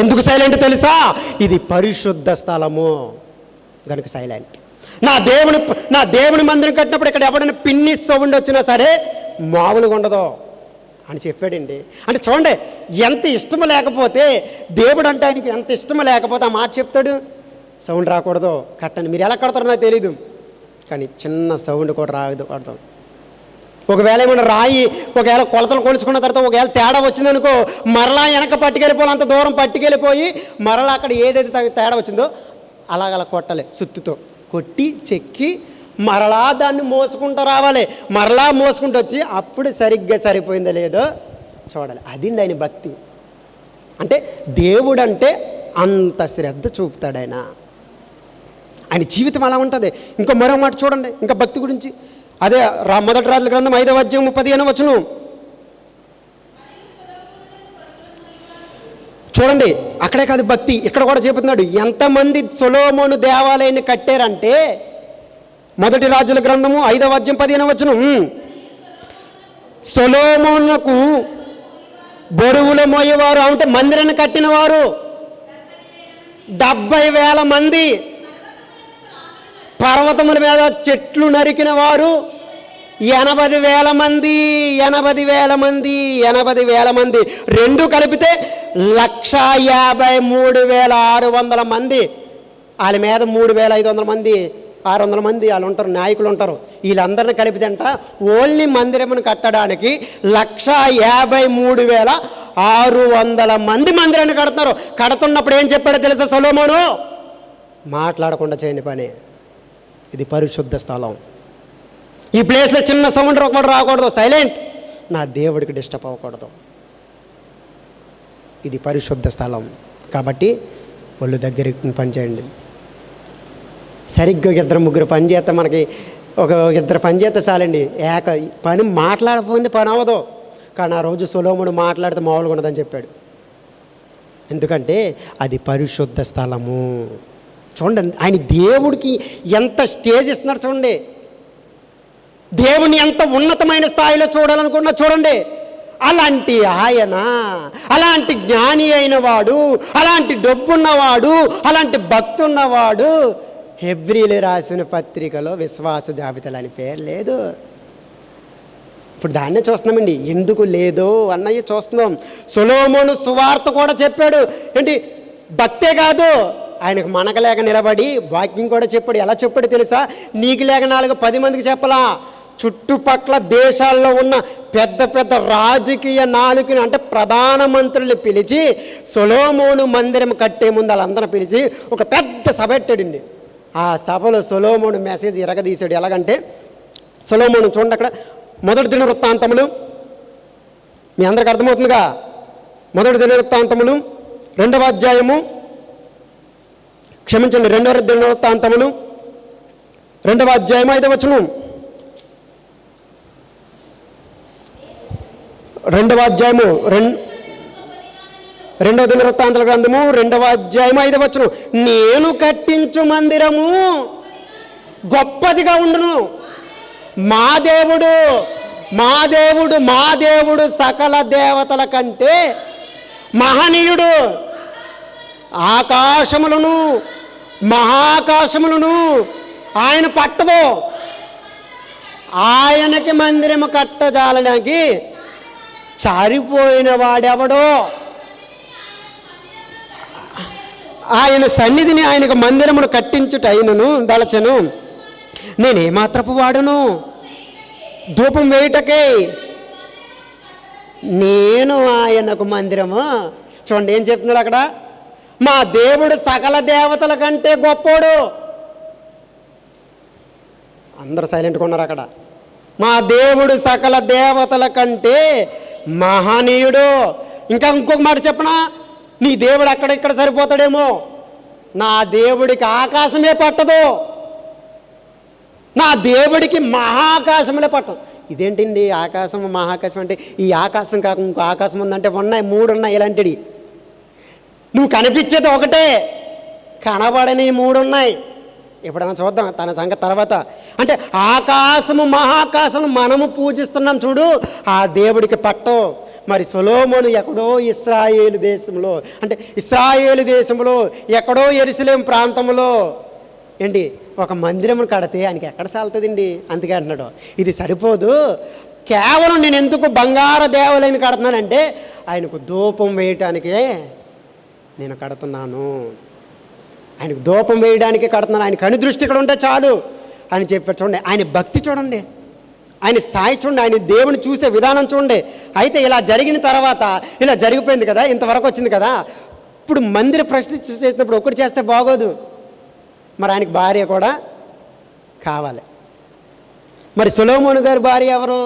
ఎందుకు సైలెంట్ తెలుసా? ఇది పరిశుద్ధ స్థలము కనుక సైలెంట్. నా దేవుని మందిరం కట్టినప్పుడు ఇక్కడ ఎవడైనా పిన్ని సౌండ్ వచ్చినా సరే మామూలుగా ఉండదు అని చెప్పాడండి. అంటే చూడండి, ఎంత ఇష్టం లేకపోతే దేవుడు అంటే ఆయనకి ఎంత ఇష్టం లేకపోతే ఆ మాట చెప్తాడు. సౌండ్ రాకూడదు కట్టండి. మీరు ఎలా కడతారో నాకు తెలీదు, కానీ చిన్న సౌండ్ కూడా రాకూడదు. ఒకవేళ ఏమైనా రాయి ఒకవేళ కొలతలు కొలుచుకున్న తర్వాత ఒకవేళ తేడా వచ్చిందనుకో, మరలా వెనక పట్టుకెళ్ళిపోవాలి. అంత దూరం పట్టుకెళ్ళిపోయి మరలా అక్కడ ఏదైతే తేడా వచ్చిందో అలాగలా కొట్టాలి. సుత్తుతో కొట్టి చెక్కి మరలా దాన్ని మోసుకుంటూ రావాలి. మరలా మోసుకుంటూ వచ్చి అప్పుడు సరిగ్గా సరిపోయిందో లేదో చూడాలి. అది ఆయన భక్తి. అంటే దేవుడు అంటే అంత శ్రద్ధ చూపుతాడు ఆయన జీవితం అలా ఉంటుంది. ఇంకో మరో మాట చూడండి, ఇంకా భక్తి గురించి. అదే మొదటి రాజుల గ్రంథం 5వ అధ్యాయం 15వ వచనం చూడండి. అక్కడే కాదు భక్తి, ఇక్కడ కూడా చెబుతున్నాడు. ఎంతమంది సొలొమోను దేవాలయాన్ని కట్టారంటే మొదటి రాజుల గ్రంథము 5వ అధ్యాయం 15వ వచనం. సొలొమోనుకు బరువుల మోయేవారు, అంటే మందిరాన్ని కట్టిన వారు 70,000 మంది, పర్వతముల మీద చెట్లు నరికిన వారు 80,000 మంది. 80,000 మంది రెండు కలిపితే 153,600 మంది. వాళ్ళ మీద 3,500 మంది 600 మంది వాళ్ళు ఉంటారు, నాయకులు ఉంటారు. వీళ్ళందరినీ కలిపితే అంట ఓన్లీ మందిరమును కట్టడానికి 153,600 మంది మందిరాన్ని కడుతున్నారు. కడుతున్నప్పుడు ఏం చెప్పాడో తెలుసా సొలొమోను? మాట్లాడకుండా చేయని పని. ఇది పరిశుద్ధ స్థలం. ఈ ప్లేస్లో చిన్న సౌండ్ ఒకటి రాకూడదు, సైలెంట్. నా దేవుడికి డిస్టర్బ్ అవ్వకూడదు. ఇది పరిశుద్ధ స్థలం. కాబట్టి వాళ్ళు దగ్గరికి పని చేయండి. సరిగ్గా 2-3 పని చేస్తే మనకి ఒక 2 పని చేస్తే చాలండి. పని మాట్లాడకపోయింది పని అవ్వదు. కానీ ఆ రోజు సొలొమోను మాట్లాడితే మామూలుగా ఉండదని చెప్పాడు. ఎందుకంటే అది పరిశుద్ధ స్థలము. చూడండి, ఆయన దేవుడికి ఎంత స్టేజ్ ఇస్తున్నారు చూడండి. దేవుని ఎంత ఉన్నతమైన స్థాయిలో చూడాలనుకున్నా చూడండి. అలాంటి ఆయన, అలాంటి జ్ఞాని అయిన వాడు, అలాంటి డబ్బున్నవాడు, అలాంటి భక్తి ఉన్నవాడు హెబ్రీలు రాసిన పత్రికలో విశ్వాస జాబితాలు అని పేరు లేదు. ఇప్పుడు దాన్నే చూస్తున్నామండి. ఎందుకు లేదో అన్నయ్య చూస్తున్నాం. సొలొమోను సువార్త కూడా చెప్పాడు. ఏంటి, భక్తే కాదు, ఆయనకు మనకలేక నిలబడి వాక్యం కూడా చెప్పాడు. ఎలా చెప్పాడు తెలుసా? నీకు లేక 10 మందికి చెప్పలా, చుట్టుపక్కల దేశాల్లో ఉన్న పెద్ద పెద్ద రాజకీయ నాయకులు అంటే ప్రధానమంత్రుల్ని పిలిచి సొలొమోను మందిరం కట్టే ముందు వాళ్ళందరూ పిలిచి ఒక పెద్ద సభ పెట్టాడండి. ఆ సభలో సొలొమోను మెసేజ్ ఇరగదీశాడు. ఎలాగంటే సొలొమోను చూడండి, అక్కడ మొదటి దినవృత్తాంతములు, మీ అందరికి అర్థమవుతుందిగా, మొదటి దినవృత్తాంతములు 2వ అధ్యాయము, క్షమించండి, 2వ దినవృత్తాంతములు 2వ అధ్యాయము 5వ వచనం, 2వ అధ్యాయము 2వ దినవృత్తాంతముల గ్రంథము 2వ అధ్యాయము 5వ వచనం, నేను కట్టించు మందిరము గొప్పదిగా ఉండును. మా దేవుడు మా దేవుడు మా దేవుడు సకల దేవతల కంటే మహనీయుడు. ఆకాశములను మహాకాశములను ఆయన పట్టదు. ఆయనకి మందిరము కట్టజాలడానికి చారిపోయిన వాడెవడో, ఆయన సన్నిధిని ఆయనకు మందిరమును కట్టించుటైనను దలచను. నేనేమాత్రపు వాడును, ధూపం వేయుటకే నేను ఆయనకు మందిరము. చూడండి ఏం చెప్తున్నాడు అక్కడ, మా దేవుడు సకల దేవతల కంటే గొప్పోడు. అందరూ సైలెంట్గా ఉన్నారు అక్కడ. మా దేవుడు సకల దేవతల కంటే మహనీయుడు. ఇంకొక మాట చెప్పనా, నీ దేవుడు అక్కడిక్కడ సరిపోతాడేమో, నా దేవుడికి ఆకాశమే పట్టదు, నా దేవుడికి మహాకాశంలో పట్టం. ఇదేంటండి ఆకాశం మహాకాశం అంటే? ఈ ఆకాశం కాక ఇంకో ఆకాశం ఉందంటే 3 ఉన్నాయి ఇలాంటివి. నువ్వు కనిపించేది ఒకటే, కనబడని 3 ఉన్నాయి. ఎప్పుడైనా చూద్దాం తన సంగతి తర్వాత. అంటే ఆకాశము మహాకాశము మనము పూజిస్తున్నాం చూడు, ఆ దేవుడికి పట్టం. మరి సొలొమోను ఎక్కడో ఇశ్రాయేలు దేశంలో, అంటే ఇశ్రాయేలు దేశంలో ఎక్కడో యెరూషలేము ప్రాంతంలో ఏంటి ఒక మందిరం కడితే ఆయనకి ఎక్కడ సాలుతుందండి? అందుకే అంటున్నాడు, ఇది సరిపోదు, కేవలం నేను ఎందుకు బంగారు దేవాలయాన్ని కడుతున్నానంటే ఆయనకు ధూపం వేయటానికే నేను కడుతున్నాను, ఆయనకు ధూపం వేయడానికి కడుతున్నాను, ఆయన కను దృష్టి ఇక్కడ ఉంటే చాలు అని చెప్పారు. చూడండి ఆయన భక్తి చూడండి, ఆయన స్థాయి చూడండి, ఆయన దేవుని చూసే విధానం చూడండి. అయితే ఇలా జరిగిన తర్వాత ఇలా జరిగిపోయింది కదా, ఇంతవరకు వచ్చింది కదా, ఇప్పుడు మందిర ప్రతిష్ఠ చేసినప్పుడు ఒకటి చేస్తే బాగోదు, మరి ఆయనకి భార్య కూడా కావాలి. మరి సొలొమోను గారి భార్య ఎవరు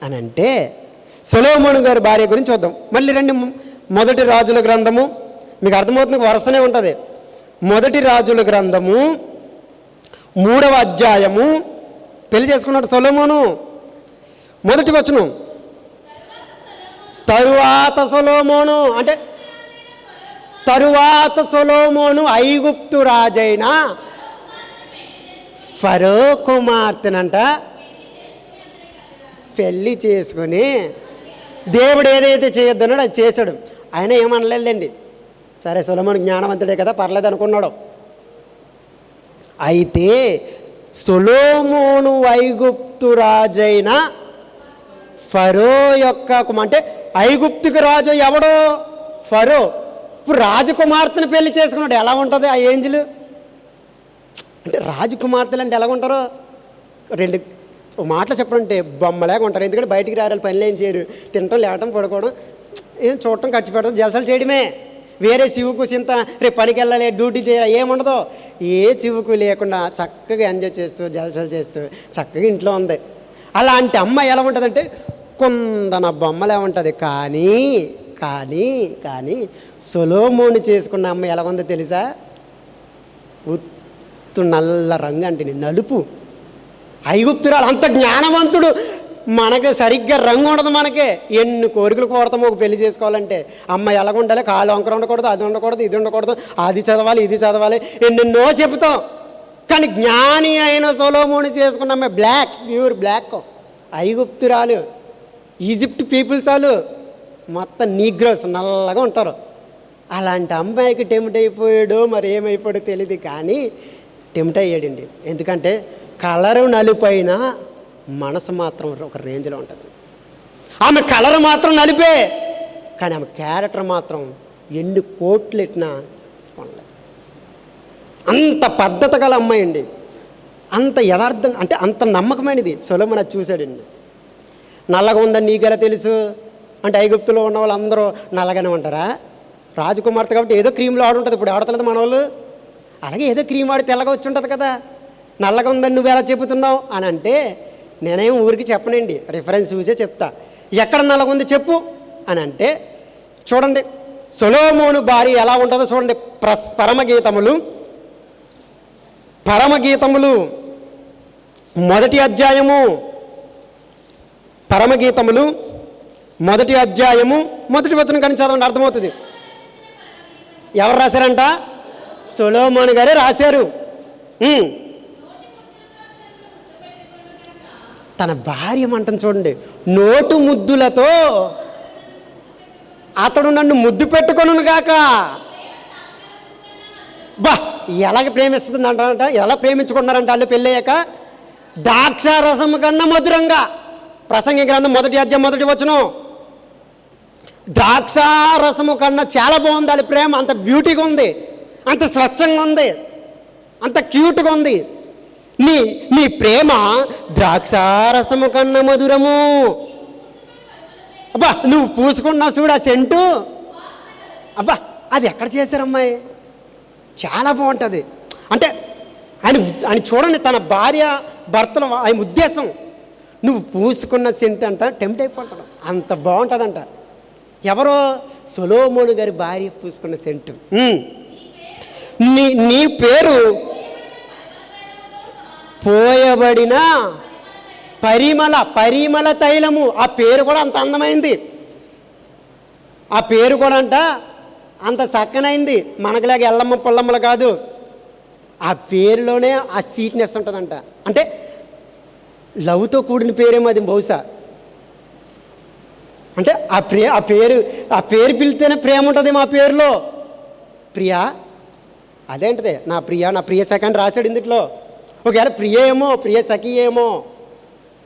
అని అంటే, సొలొమోను గారి భార్య గురించి చూద్దాం. మళ్ళీ రండి, మొదటి రాజుల గ్రంథము, మీకు అర్థమవుతుంది, వరుసనే ఉంటుంది. మొదటి రాజుల గ్రంథము 3వ అధ్యాయము. పెళ్లి చేసుకున్నాడు సొలొమోను. మొదటి వచనం, తరువాత సొలొమోను అంటే తరువాత సొలొమోను ఐగుప్తు రాజైన ఫరో కుమార్తెనంట పెళ్ళి చేసుకుని, దేవుడు ఏదైతే చేయొద్దన్నాడో అది చేశాడు. ఆయన ఏమనలేదండి, సరే సొలొమోను జ్ఞానవంతుడే కదా పర్లేదు అనుకున్నాడు. అయితే సొలొమోను ఐగుప్తు రాజైన ఫరో యొక్క అంటే ఐగుప్తుకి రాజు ఎవడో ఫరో. ఇప్పుడు రాజకుమార్తెను పెళ్లి చేసుకున్నాడు. ఎలా ఉంటుంది ఆ ఏంజలు అంటే? రాజకుమార్తెలు అంటే ఎలా ఉంటారో రెండు మాటలు చెప్పడంటే బొమ్మలాగా ఉంటారు. ఎందుకంటే బయటికి రావాలి, పనులు ఏం చేయరు, తినటం లేవటం పడుకోవడం, ఏం చూడటం ఖర్చు పెట్టడం, జలసాలు చేయడమే. వేరే శివుకు చింత రేపు పనికి వెళ్ళాలి డ్యూటీ చేయాలి ఏముండదు. ఏ శివుకు లేకుండా చక్కగా ఎంజాయ్ చేస్తూ జలసాలు చేస్తూ చక్కగా ఇంట్లో ఉంది. అలాంటి అమ్మ ఎలా ఉంటుందంటే కొందన బొమ్మలే ఉంటుంది. కానీ కానీ కానీ సొలొమోను చేసుకున్న అమ్మ ఎలా ఉందో తెలుసా? ఉత్తు నల్ల రంగు అంటే నలుపు. ఐగుప్తురాలు అంత జ్ఞానవంతుడు, మనకి సరిగ్గా రంగు ఉండదు. మనకే ఎన్ని కోరికలు కోరతామో ఒక పెళ్లి చేసుకోవాలంటే. అమ్మ ఎలాగ ఉండాలి, కాలు వంకర ఉండకూడదు, అది ఉండకూడదు, ఇది ఉండకూడదు, అది చదవాలి, ఇది చదవాలి, ఎన్నెన్నో చెబుతాం. కానీ జ్ఞాని అయిన సొలొమోను చేసుకున్న అమ్మాయి బ్లాక్, ప్యూర్ బ్లాక్. ఐగుప్తురాలు, ఈజిప్ట్ పీపుల్స్ వాళ్ళు మొత్తం నీగ్రోస్ నల్లగా ఉంటారు. అలాంటి అమ్మాయికి టెంప్ట్ అయిపోయాడో మరి ఏమైపోయాడో తెలియదు, కానీ టెంప్ట్ అయ్యాడండి. ఎందుకంటే కలరు నలుపైన మనసు మాత్రం ఒక రేంజ్లో ఉంటుంది. ఆమె కలర్ మాత్రం నలిపే, కానీ ఆమె క్యారెక్టర్ మాత్రం ఎన్ని కోట్లు ఎట్టినా కొనలేదు. అంత పద్ధతి గల అమ్మాయి అండి, అంత యథార్థం, అంటే అంత నమ్మకమైనది. సొలొమోను అది చూశాడండి. నల్లగా ఉందని నీకెలా తెలుసు అంటే, ఐగుప్తులో ఉన్న వాళ్ళు అందరూ నల్లగానే ఉంటారా? రాజకుమార్తె కాబట్టి ఏదో క్రీమ్లో ఆడుంటుంది. ఇప్పుడు ఆడతలేదు మన వాళ్ళు, అలాగే ఏదో క్రీమ్ ఆడి తెల్లగా వచ్చి ఉంటుంది కదా. నల్లగా ఉందని నువ్వు ఎలా చెబుతున్నావు అని అంటే, నేనేం ఊరికి చెప్పనండి, రిఫరెన్స్ చూసే చెప్తా. ఎక్కడ నల్లగా ఉంది చెప్పు అని అంటే, చూడండి సొలొమోను భార్య ఎలా ఉంటుందో చూడండి. పరమగీతములు మొదటి అధ్యాయము, పరమగీతములు మొదటి అధ్యాయము మొదటి వచనం కానీ చదవండి, అర్థమవుతుంది. ఎవరు రాశారంట? సొలొమోను గారే రాశారు. తన భార్య మంటను చూడండి, నోటు ముద్దులతో అతడు నన్ను ముద్దు పెట్టుకొనును గాక. బా, ఎలాగ ప్రేమిస్తుంది అంట, ఎలా ప్రేమించుకున్నారంట వాళ్ళు పెళ్ళయ్యాక? ద్రాక్షారసము కన్నా మధురంగా. ప్రసంగి గ్రంథం మొదటి అధ్యాయం మొదటి వచనం. ద్రాక్షారసము కన్నా చాలా బాగుంది వాళ్ళ ప్రేమ. అంత బ్యూటీగా ఉంది, అంత స్వచ్ఛంగా ఉంది, అంత క్యూట్గా ఉంది. నీ ప్రేమ ద్రాక్షారసము కన్నా మధురము. అబ్బా, నువ్వు పూసుకున్నావు చూడు ఆ సెంటు, అబ్బా అది ఎక్కడ చేశారమ్మాయి, చాలా బాగుంటుంది. అంటే ఆయన చూడండి, తన భార్య భర్తలు ఆయన ఉద్దేశం, నువ్వు పూసుకున్న సెంటు అంట టెంప్ట్ అయిపోతాడు, అంత బాగుంటుందంట. ఎవరో? సొలొమోను గారి భార్య పూసుకున్న సెంటు. నీ పేరు పోయబడిన పరిమళ తైలము. ఆ పేరు కూడా అంత అందమైంది, ఆ పేరు కూడా అంట అంత చక్కనైంది. మనకులాగా ఎల్లమ్మ పొల్లమ్మలు కాదు, ఆ పేరులోనే ఆ స్వీట్నెస్ ఉంటుందంట. అంటే లవ్తో కూడిన పేరేమో అది బహుశా. అంటే ఆ పేరు పిలిస్తేనే ప్రేమ ఉంటుంది మా పేరులో. ప్రియా అదేంటిదే, నా ప్రియ సెకండ్ రాశాడు ఇందులో. ఒకవేళ ప్రియ ఏమో, ప్రియ సఖి ఏమో,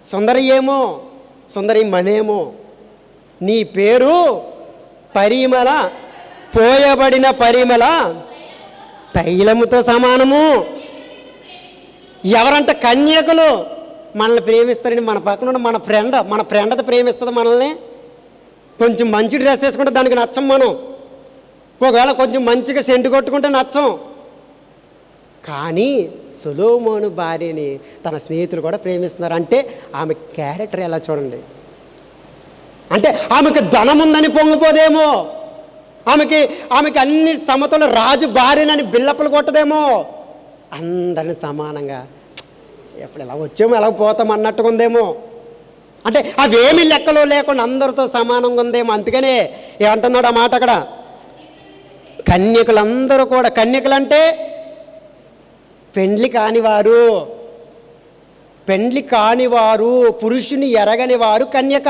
సుందరి ఏమో, సుందరి మనేమో. నీ పేరు పోయబడిన పరిమళ తైలముతో సమానము. ఎవరంటే కన్యకులు మనల్ని ప్రేమిస్తారని మన పక్కన ఉన్న మన ఫ్రెండ్ అది ప్రేమిస్తుంది మనల్ని. కొంచెం మంచి డ్రెస్ వేసుకుంటే దానికి నచ్చం మనం, ఒకవేళ కొంచెం మంచిగా సెంటు కొట్టుకుంటే నచ్చం. కానీ సొలొమోను భార్యని తన స్నేహితులు కూడా ప్రేమిస్తున్నారు. అంటే ఆమె క్యారెక్టర్ ఎలా చూడండి. అంటే ఆమెకు ధనం ఉందని పొంగిపోదేమో, ఆమెకి అన్ని సమతలు రాజు భార్యనని బిల్లప్పలు కొట్టదేమో, అందరిని సమానంగా ఎప్పుడు ఎలా వచ్చామో ఎలా పోతాం అన్నట్టుగా ఉందేమో. అంటే అవేమీ లెక్కలో లేకుండా అందరితో సమానంగా ఉందేమో. అందుకనే ఏమంటున్నాడు ఆ మాట అక్కడ, కన్యకులందరూ కూడా, కన్యకులంటే పెండ్లి కానివారు, పురుషుని ఎరగని వారు కన్యక.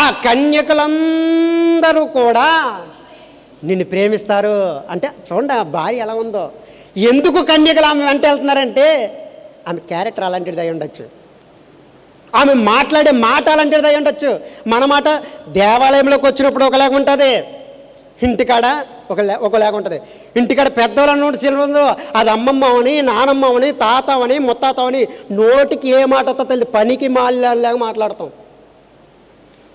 ఆ కన్యకులందరూ కూడా నిన్ను ప్రేమిస్తారు. అంటే చూడండి ఆ భార్య ఎలా ఉందో. ఎందుకు కన్యకలు ఆమె వెంట వెళ్తున్నారంటే, ఆమె క్యారెక్టర్ అలాంటిది అయి ఉండొచ్చు, ఆమె మాట్లాడే మాట అలాంటిది అయి ఉండొచ్చు. మన మాట దేవాలయంలోకి వచ్చినప్పుడు ఒకలాగా ఉంటుంది, ఇంటికాడ ఒకలాగా ఉంటుంది. ఇంటికాడ పెద్దవాళ్ళ సిల్వందో అది అమ్మమ్మని, నానమ్మని, తాతవని, ముత్తాతవని, నోటికి ఏ మాట వస్తుందో పనికి మాలాగా మాట్లాడతాం.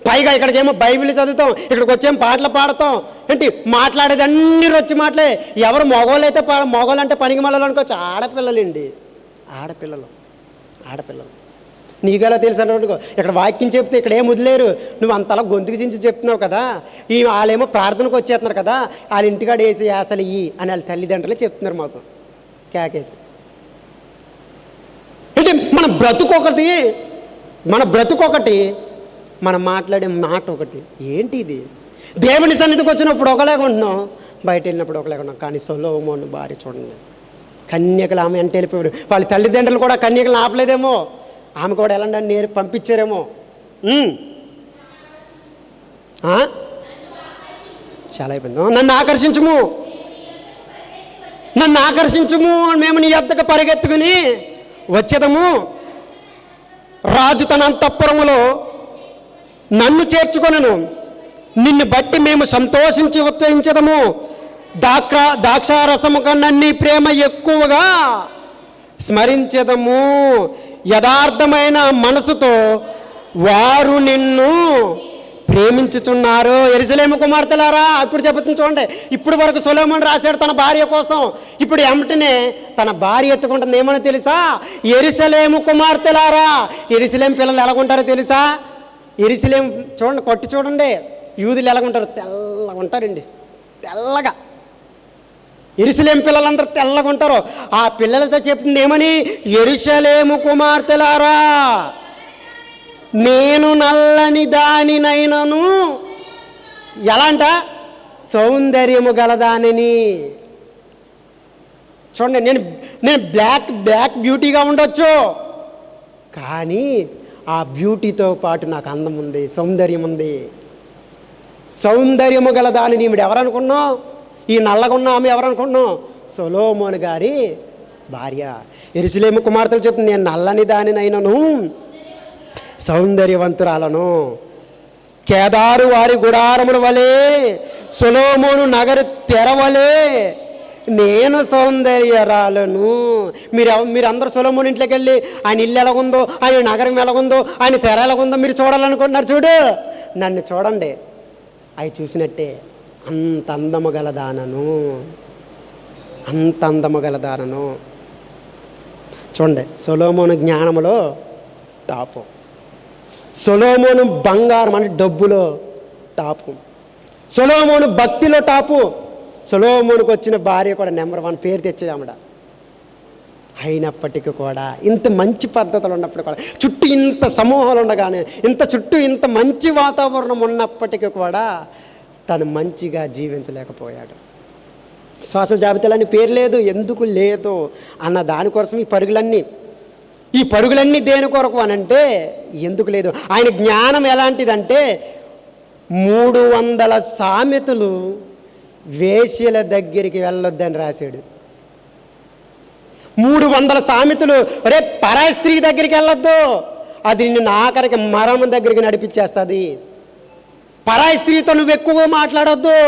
పైగా ఇక్కడికేమో బైబిల్ చదువుతాం, ఇక్కడికి వచ్చేమో పాటలు పాడతాం. ఏంటి మాట్లాడేది అన్ని రొచ్చి మాటలే. ఎవరు మగవాళ్ళు అయితే మగవాళ్ళు అంటే పనికి మళ్ళీ అనుకోవచ్చు, ఆడపిల్లలండి, ఆడపిల్లలు. నీకెలా తెలుసు అనుకో, ఇక్కడ వాక్యం చెప్తే ఇక్కడ ఏం వదిలేరు, నువ్వు అంతలా గొంతుకు చించి చెప్తున్నావు కదా. వాళ్ళేమో ప్రార్థనకు వచ్చేస్తున్నారు కదా, వాళ్ళ ఇంటికాడ వేసి అసలు అని వాళ్ళ తల్లిదండ్రులే చెప్తున్నారు మాకు కేకేసి. అంటే మన బ్రతుకొకటి, మనం మాట్లాడే మాట ఒకటి. ఏంటి ఇది? దేవుని సన్నిధికి వచ్చినప్పుడు ఒకలాగా ఉంటున్నాం, బయట వెళ్ళినప్పుడు ఒకలాగా ఉన్నాం. కానీ సొలొమోను భార్య చూడండి, కన్యకలు ఆమె అంటే వెళ్ళిపోయాడు. వాళ్ళ తల్లిదండ్రులు కూడా కన్యకలు ఆపలేదేమో, ఆమె కూడా ఎలాంటి పంపించారేమో. చాలా అయిపోయింది. నన్ను ఆకర్షించుము, నన్ను ఆకర్షించుము, మేము నీ యొద్దకు పరిగెత్తుకుని వచ్చేదము. రాజు తన అంతఃపురములో నన్ను చేర్చుకొనెను, నిన్ను బట్టి మేము సంతోషించి ఉత్సహించదము. ద్రాక్షారసము కన్నా నీ ప్రేమ ఎక్కువగా స్మరించదము. యథార్థమైన మనసుతో వారు నిన్ను ప్రేమించుచున్నారు. యెరూషలేము కుమార్తెలారా, ఇప్పుడు చెబుతుంది చూడండి. ఇప్పుడు వరకు సొలొమోను రాశాడు తన భార్య కోసం, ఇప్పుడు వెంటనే తన భార్య ఎత్తుకుంటుంది. ఏమని తెలుసా? యెరూషలేము కుమార్తెలారా. యెరూషలేము పిల్లలు ఎలాగుంటారో తెలుసా? యెరూషలేము చూడండి, కొట్టి చూడండి, యూదులు ఎలాగుంటారు? తెల్లగా ఉంటారండి, తెల్లగా. యెరూషలేము పిల్లలందరూ తెల్లగా ఉంటారు. ఆ పిల్లలతో చెప్తుంది ఏమని? యెరూషలేము కుమార్తెలారా, నేను నల్లని దానినైనను ఎలాంట సౌందర్యము గలదానిని. చూడండి, నేను బ్లాక్ బ్యూటీగా ఉండొచ్చు, కానీ ఆ బ్యూటీతో పాటు నాకు అందం ఉంది, సౌందర్యం ఉంది. సౌందర్యము గలదానిని ఈవిడ ఎవరనుకున్నావు? ఈ నల్లగా ఉన్న ఆమె ఎవరనుకున్నావు? సొలొమోను గారి భార్య. యెరూషలేము కుమార్తెలు చెప్తుంది, నేను నల్లని దానినైనను సౌందర్యవంతురాలను. కేదారు వారి గుడారముల వలె, సొలొమోను నగరు తెరవలే నేను సౌందర్యరాలను. మీరందరూ సొలొమోను ఇంట్లోకి వెళ్ళి ఆయన ఇల్లు ఎలాగుందో, ఆయన నగరం ఎలాగుందో, ఆయన తెర ఎలాగుందో మీరు చూడాలనుకుంటున్నారు. చూడు, నన్ను చూడండి, అవి చూసినట్టే. అంత అందము గలదానను, అంత అందము గలదానను. చూడండి, సొలొమోను జ్ఞానములో టాపు, సొలొమోను బంగారం అంటే డబ్బులో టాపు, సొలొమోను భక్తిలో టాపు. సొలొమోనుకు వచ్చిన భార్య కూడా నెంబర్ 1 పేరు తెచ్చేది ఆవిడ. అయినప్పటికీ కూడా, ఇంత మంచి పద్ధతులు ఉన్నప్పుడు కూడా, చుట్టూ ఇంత సమూహాలు ఉండగానే, చుట్టూ ఇంత మంచి వాతావరణం ఉన్నప్పటికీ కూడా తను మంచిగా జీవించలేకపోయాడు. శ్వాస జాబితాలని పేరు లేదు, ఎందుకు లేదు అన్న దానికోసం ఈ పరుగులన్నీ దేని కొరకు అనంటే ఎందుకు లేదు. ఆయన జ్ఞానం ఎలాంటిదంటే 300 సామెతలు వేశ్యల దగ్గరికి వెళ్ళొద్దని రాశాడు. 300 సామెతలు, రే పరాయి స్త్రీ దగ్గరికి వెళ్ళొద్దు, అది నిన్ను ఆఖరికి మరణం దగ్గరికి నడిపించేస్తుంది. పరాయి స్త్రీతో నువ్వు ఎక్కువ మాట్లాడొద్దు,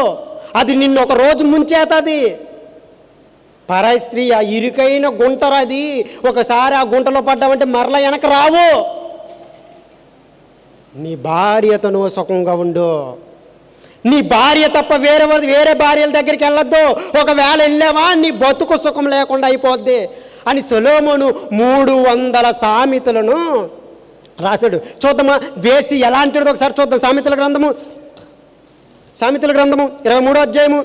అది నిన్ను ఒక రోజు ముంచేస్తుంది. పరాయి స్త్రీ ఆ ఇరుకైన గుంటరు, అది ఒకసారి ఆ గుంటలో పడ్డావంటే మరలా వెనక రావు. నీ భార్యతో నువ్వు సుఖంగా ఉండు, నీ భార్య తప్ప వేరే భార్యల దగ్గరికి వెళ్ళొద్దు. ఒకవేళ వెళ్ళావా నీ బతుకు సుఖం లేకుండా అయిపోద్ది అని సొలొమోను 300 సామెతలను రాశాడు. చూద్దామా వేసి ఎలాంటిది ఒకసారి చూద్దాం. సామెతల గ్రంథము 23వ అధ్యాయము,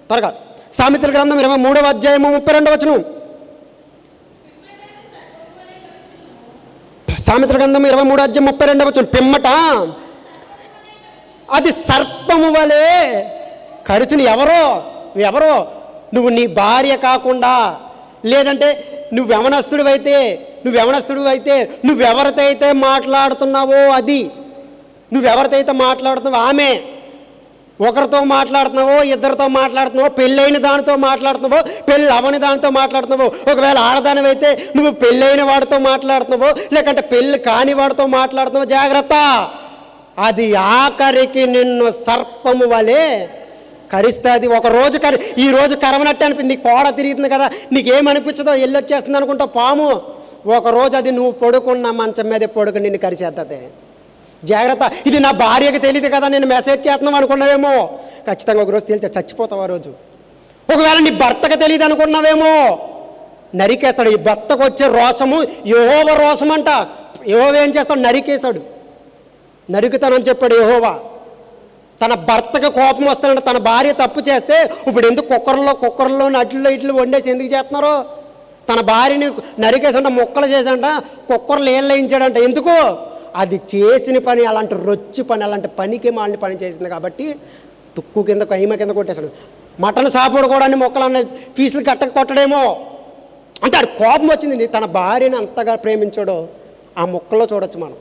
త్వరగా సామెతల గ్రంథం 23వ అధ్యాయము 32వ వచనం. సామెతల గ్రంథం 23వ అధ్యాయం 32వ వచనం. పిమ్మట అది సర్పము వలె కరుచుని. ఎవరో నువ్వు నీ భార్య కాకుండా, లేదంటే నువ్వెవనస్తుడివైతే నువ్వెవరితో మాట్లాడుతున్నావో అది, నువ్వెవరితో మాట్లాడుతున్నావో ఆమె, ఒకరితో మాట్లాడుతున్నావో, ఇద్దరితో మాట్లాడుతున్నావో, పెళ్ళైన దానితో మాట్లాడుతున్నావో, పెళ్ళి అవని దానితో మాట్లాడుతున్నావో, ఒకవేళ ఆడదానివైతే నువ్వు పెళ్ళైన వాడితో మాట్లాడుతున్నావో, లేకంటే పెళ్ళి కాని వాడితో మాట్లాడుతున్నావో జాగ్రత్త. అది ఆఖరికి నిన్ను సర్పము వలె కరిస్తుంది. ఈ రోజు కరవనట్టు అనిపింది, నీకు కోడ తిరుగుతుంది కదా, నీకేమనిపించదో వెళ్ళొచ్చేస్తుంది అనుకుంటావు పాము. ఒకరోజు అది నువ్వు పడుకున్న మంచం మీద పడుకుని నిన్ను కరిచేస్తుంది. జాగ్రత్త. ఇది నా భార్యకి తెలియదు కదా, నేను మెసేజ్ చేస్తున్నాం అనుకున్నావేమో, ఖచ్చితంగా ఒకరోజు తెలిసి చచ్చిపోతావు ఆ రోజు. ఒకవేళ నీ భర్తకు తెలియదు అనుకున్నావేమో, నరికేస్తాడు. ఈ భర్తకు వచ్చే రోషము యెహోవా రోషం అంట. యెహోవా ఏం చేస్తాడు? నరికేశాడు. నరుకుతానని చెప్పాడు యెహోవా. తన భర్తకు కోపం వస్తాడంట. తన భార్య తప్పు చేస్తే ఇప్పుడు ఎందుకు కుక్కర్లో అట్లు ఇట్లు వండేసి ఎందుకు చేస్తున్నారు? తన భార్యని నరికేసంట, మొక్కలు చేసంట, కుక్కర్లు ఏళ్ళు వేయించాడంట. ఎందుకు? అది చేసిన పని అలాంటి రొచ్చి పని, అలాంటి పనికి మాలిన పని చేసింది కాబట్టి తుక్కు కింద కైమ కింద కొట్టేశాడు. మటన్ సాపుడు కూడా అన్ని మొక్కలు అన్న ఫీజులు కొట్టడేమో అంటే అది కోపం వచ్చింది. తన భార్యని అంతగా ప్రేమించాడో ఆ మొక్కల్లో చూడొచ్చు మనం.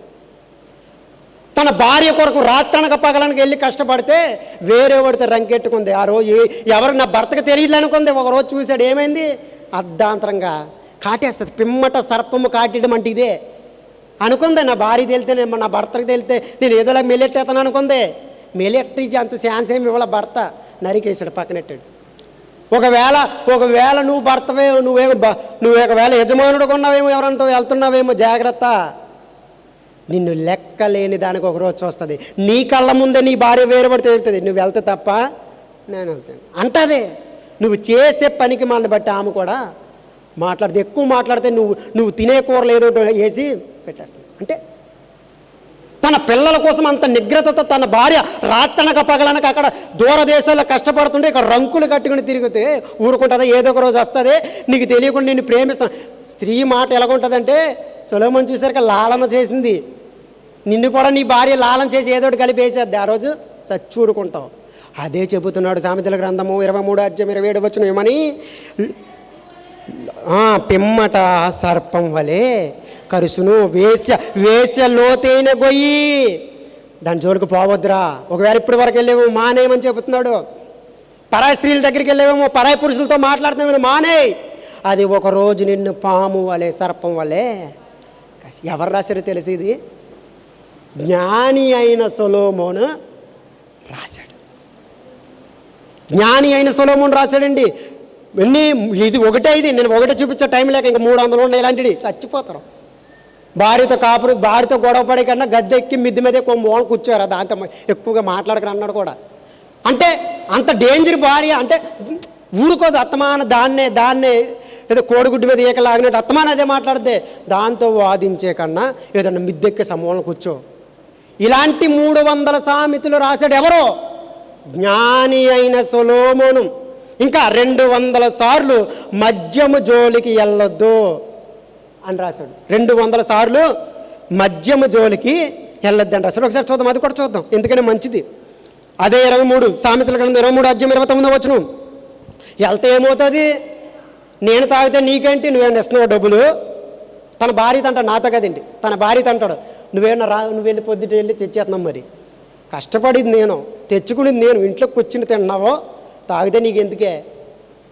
తన భార్య కొరకు రాత్రనక పగలనక వెళ్ళి కష్టపడితే వేరే వాడితో రంకెట్టుకుంది. ఆ రోజు ఎవరికి నా భర్తకు తెలియదు అనుకుంది. ఒకరోజు చూశాడు, ఏమైంది, అర్ధాంతరంగా కాటేస్తుంది. పిమ్మట సర్పము కాటేయడం అంటే ఇదే అనుకుంది. నా భార్య తెలితే, నా భర్తకు తెలితే నేను ఏదోలా మెలెట్టేతాను అనుకుంది. మెలెట్టి అంత ఛాన్స్ ఏమి ఇవ్వాల, భర్త నరికేసాడు, పక్కనెట్టాడు. ఒకవేళ నువ్వు భర్తవే, నువ్వు ఒకవేళ యజమానుడు కొన్నావేమో, ఎవరంతో వెళ్తున్నావేమో, జాగ్రత్త. నిన్ను లెక్కలేని దానికి ఒకరోజు చూస్తుంది. నీ కళ్ళ ముందే నీ భార్య వేరుపడితే వెళ్తుంది, నువ్వు వెళ్తే తప్ప నేను వెళ్తాను అంటదే. నువ్వు చేసే పనికి మనల్ని బట్టి ఆమె కూడా మాట్లాడితే, ఎక్కువ మాట్లాడితే నువ్వు తినే కూరలు ఏదో వేసి పెట్టేస్తుంది. అంటే తన పిల్లల కోసం అంత నిగ్రతతో తన భార్య రాత్రనక పగలనక అక్కడ దూరదేశాల్లో కష్టపడుతుంటే ఇక్కడ రంకులు కట్టుకుని తిరిగితే ఊరుకుంటుందా? ఏదో ఒక రోజు వస్తుంది, నీకు తెలియకుండా నేను ప్రేమిస్తాను. స్త్రీ మాట ఎలాగుంటుందంటే, సొలొమోను చూసారుగా లాలన చేసింది. నిన్ను కూడా నీ భార్య లాలన చేసి ఏదో ఒకటి కలిపేసేద్ది, ఆ రోజు చచ్చూరుకుంటావు. అదే చెబుతున్నాడు సామెతల గ్రంథము 23:27 ఏమని, పిమ్మట సర్పం వలె కరుసును, వేశ్య లోతైన గొయ్యి, దాని జోలికి పోవద్దురా. ఒకవేళ ఇప్పటి వరకు వెళ్ళేమో మానేయమని చెబుతున్నాడు. పరాయి స్త్రీల దగ్గరికి వెళ్ళేమో, పరాయి పురుషులతో మాట్లాడుతున్నామో మానేయ్. అది ఒకరోజు నిన్ను పాము వలె, సర్పం వలె. ఎవరు రాశారో తెలిసి, ఇది జ్ఞాని అయిన సొలొమోను రాశాడు. జ్ఞాని అయిన సొలొమోను రాశాడండి. ఇది ఒకటే, ఇది నేను ఒకటే చూపించే టైం లేక ఇంకా 300 ఉన్నాయి ఇలాంటివి, చచ్చిపోతారు. భార్యతో గొడవ పడే కన్నా గద్దెక్కి మిద్ది మీద మూల కూర్చోరు, దాంతో ఎక్కువగా మాట్లాడకరు అన్నాడు కూడా. అంటే అంత డేంజర్ భార్య. అంటే ఊరుకోదు, అత్తమాన దాన్నే ఏదో కోడిగుడ్డు మీద ఏకలాగినట్టు అత్తమాన అదే మాట్లాడితే దాంతో వాదించే కన్నా ఏదన్నా మిద్దెక్కి సమూలం కూర్చో. ఇలాంటి 300 సామెతలు రాశాడు ఎవరో? జ్ఞాని అయిన సొలొమోను. ఇంకా 200 సార్లు మద్యము జోలికి వెళ్ళొద్దు అని రాశాడు. 200 సార్లు మద్యము జోలికి వెళ్ళొద్దు అని రాశాడు. ఒకసారి చూద్దాం, అది కూడా చూద్దాం, ఎందుకంటే మంచిది. అదే 23 సామెతల గ్రంథం 23:29 వెళ్తే ఏమవుతుంది? నేను తాగితే నీకేంటి, నువ్వేమన్నా ఇస్తున్నావు డబ్బులు? తన భార్యతో అంటాడు, నాతో కదండి, తన భార్యతో అంటాడు, నువ్వేమన్నా నువ్వు వెళ్ళి పొద్దుట వెళ్ళి తెచ్చేస్తున్నావు, మరి కష్టపడింది నేను, తెచ్చుకునేది నేను, ఇంట్లోకి కూర్చుని తిన్నావో, తాగితే నీకు ఎందుకే?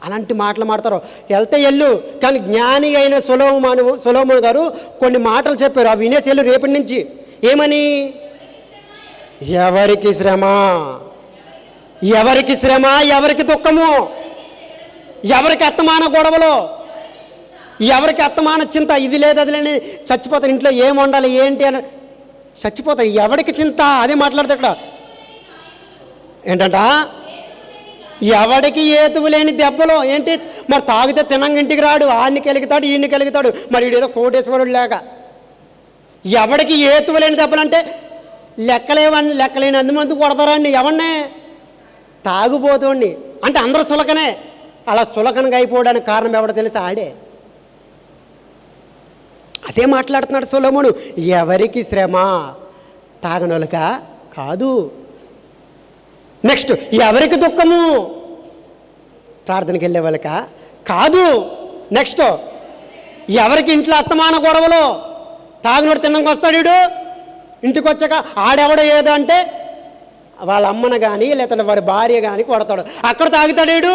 అలాంటి మాటలు మాడతారు. వెళ్తే వెళ్ళు. కానీ జ్ఞాని అయిన సొలొమోను గారు కొన్ని మాటలు చెప్పారు, అవి వినేసి వెళ్ళు రేపటి నుంచి. ఏమని? ఎవరికి శ్రమ, ఎవరికి దుఃఖము, ఎవరికి అత్తమాన గొడవలు, ఎవరికి అత్తమాన చింత, ఇది లేదు అది లేని చచ్చిపోతారు. ఇంట్లో ఏం వండాలి ఏంటి అని చచ్చిపోతారు. ఎవరికి చింత, అదే మాట్లాడతాడు ఇక్కడ. ఏంటంట? ఎవడికి ఏతువు లేని దెబ్బలు. ఏంటి మరి? తాగితే తినంగా ఇంటికి రాడు, ఆడిని కెలుగుతాడు, ఈయన్ని కెలుగుతాడు, మరి వీడేదో కోటేశ్వరుడు లేక. ఎవడికి ఏతువు లేని దెబ్బలు అంటే లెక్కలేని అందుమంది కొడతారండి. ఎవరినే? తాగుపోతుండి. అంటే అందరూ చులకనే. అలా చులకనగా అయిపోవడానికి కారణం ఎవడో తెలుసు? ఆడే. అదే మాట్లాడుతున్నాడు సొలొమోను. ఎవరికి శ్రమ? తాగనోళ్ళక కాదు. నెక్స్ట్, ఎవరికి దుఃఖము? ప్రార్థనకి వెళ్ళే వాళ్ళక కాదు. నెక్స్ట్, ఎవరికి ఇంట్లో అత్తమాన గొడవలు? తాగినోడు తిన్నాక వస్తాడు, వీడు ఇంటికి వచ్చాక ఆడెవడో ఏదో అంటే వాళ్ళ అమ్మను కానీ లేదంటే వారి భార్య కానీ కొడతాడు. అక్కడ తాగుతాడు వీడు,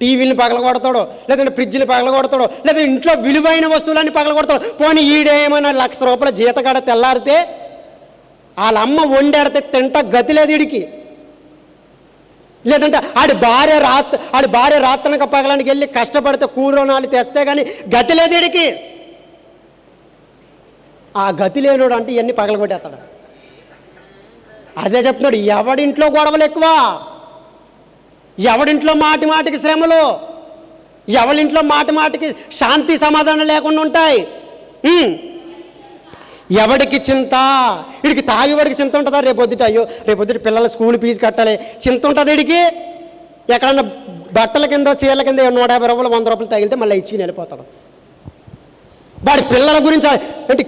టీవీని పగల కొడతాడు, లేదంటే ఫ్రిడ్జ్ని పగల కొడతాడు, లేదా ఇంట్లో విలువైన వస్తువులన్నీ పగల కొడతాడు. పోనీ ఈడేమైనా ₹1,00,000 జీతగాడ తెల్లారితే వాళ్ళ అమ్మ వండాడితే తింటా గతి లేదు వీడికి. లేదంటే ఆడి భార్య రాత్రనక పగలానికి వెళ్ళి కష్టపడితే కూరనాలు తెస్తే కానీ గతి లేదు వీడికి. ఆ గతి లేనోడు అంటే ఇవన్నీ పగలగొట్టేస్తాడు. అదే చెప్తున్నాడు, ఎవడింట్లో గొడవలు ఎక్కువ, ఎవడింట్లో మాటికి శ్రమలు, ఎవరింట్లో మాటికి శాంతి సమాధానం లేకుండా ఉంటాయి. ఎవడికి చింత? వీడికి తాగివాడికి చింత ఉంటుందా? రేపొద్దుట అయ్యో రేపొద్దుట పిల్లల స్కూల్ ఫీజు కట్టాలి, చింత ఉంటుంది వీడికి. ఎక్కడన్నా బట్టల కింద చీరల కింద ₹150 ₹100 తగిలితే మళ్ళీ ఇచ్చి వెళ్ళిపోతాడు. వాడి పిల్లల గురించి అంటే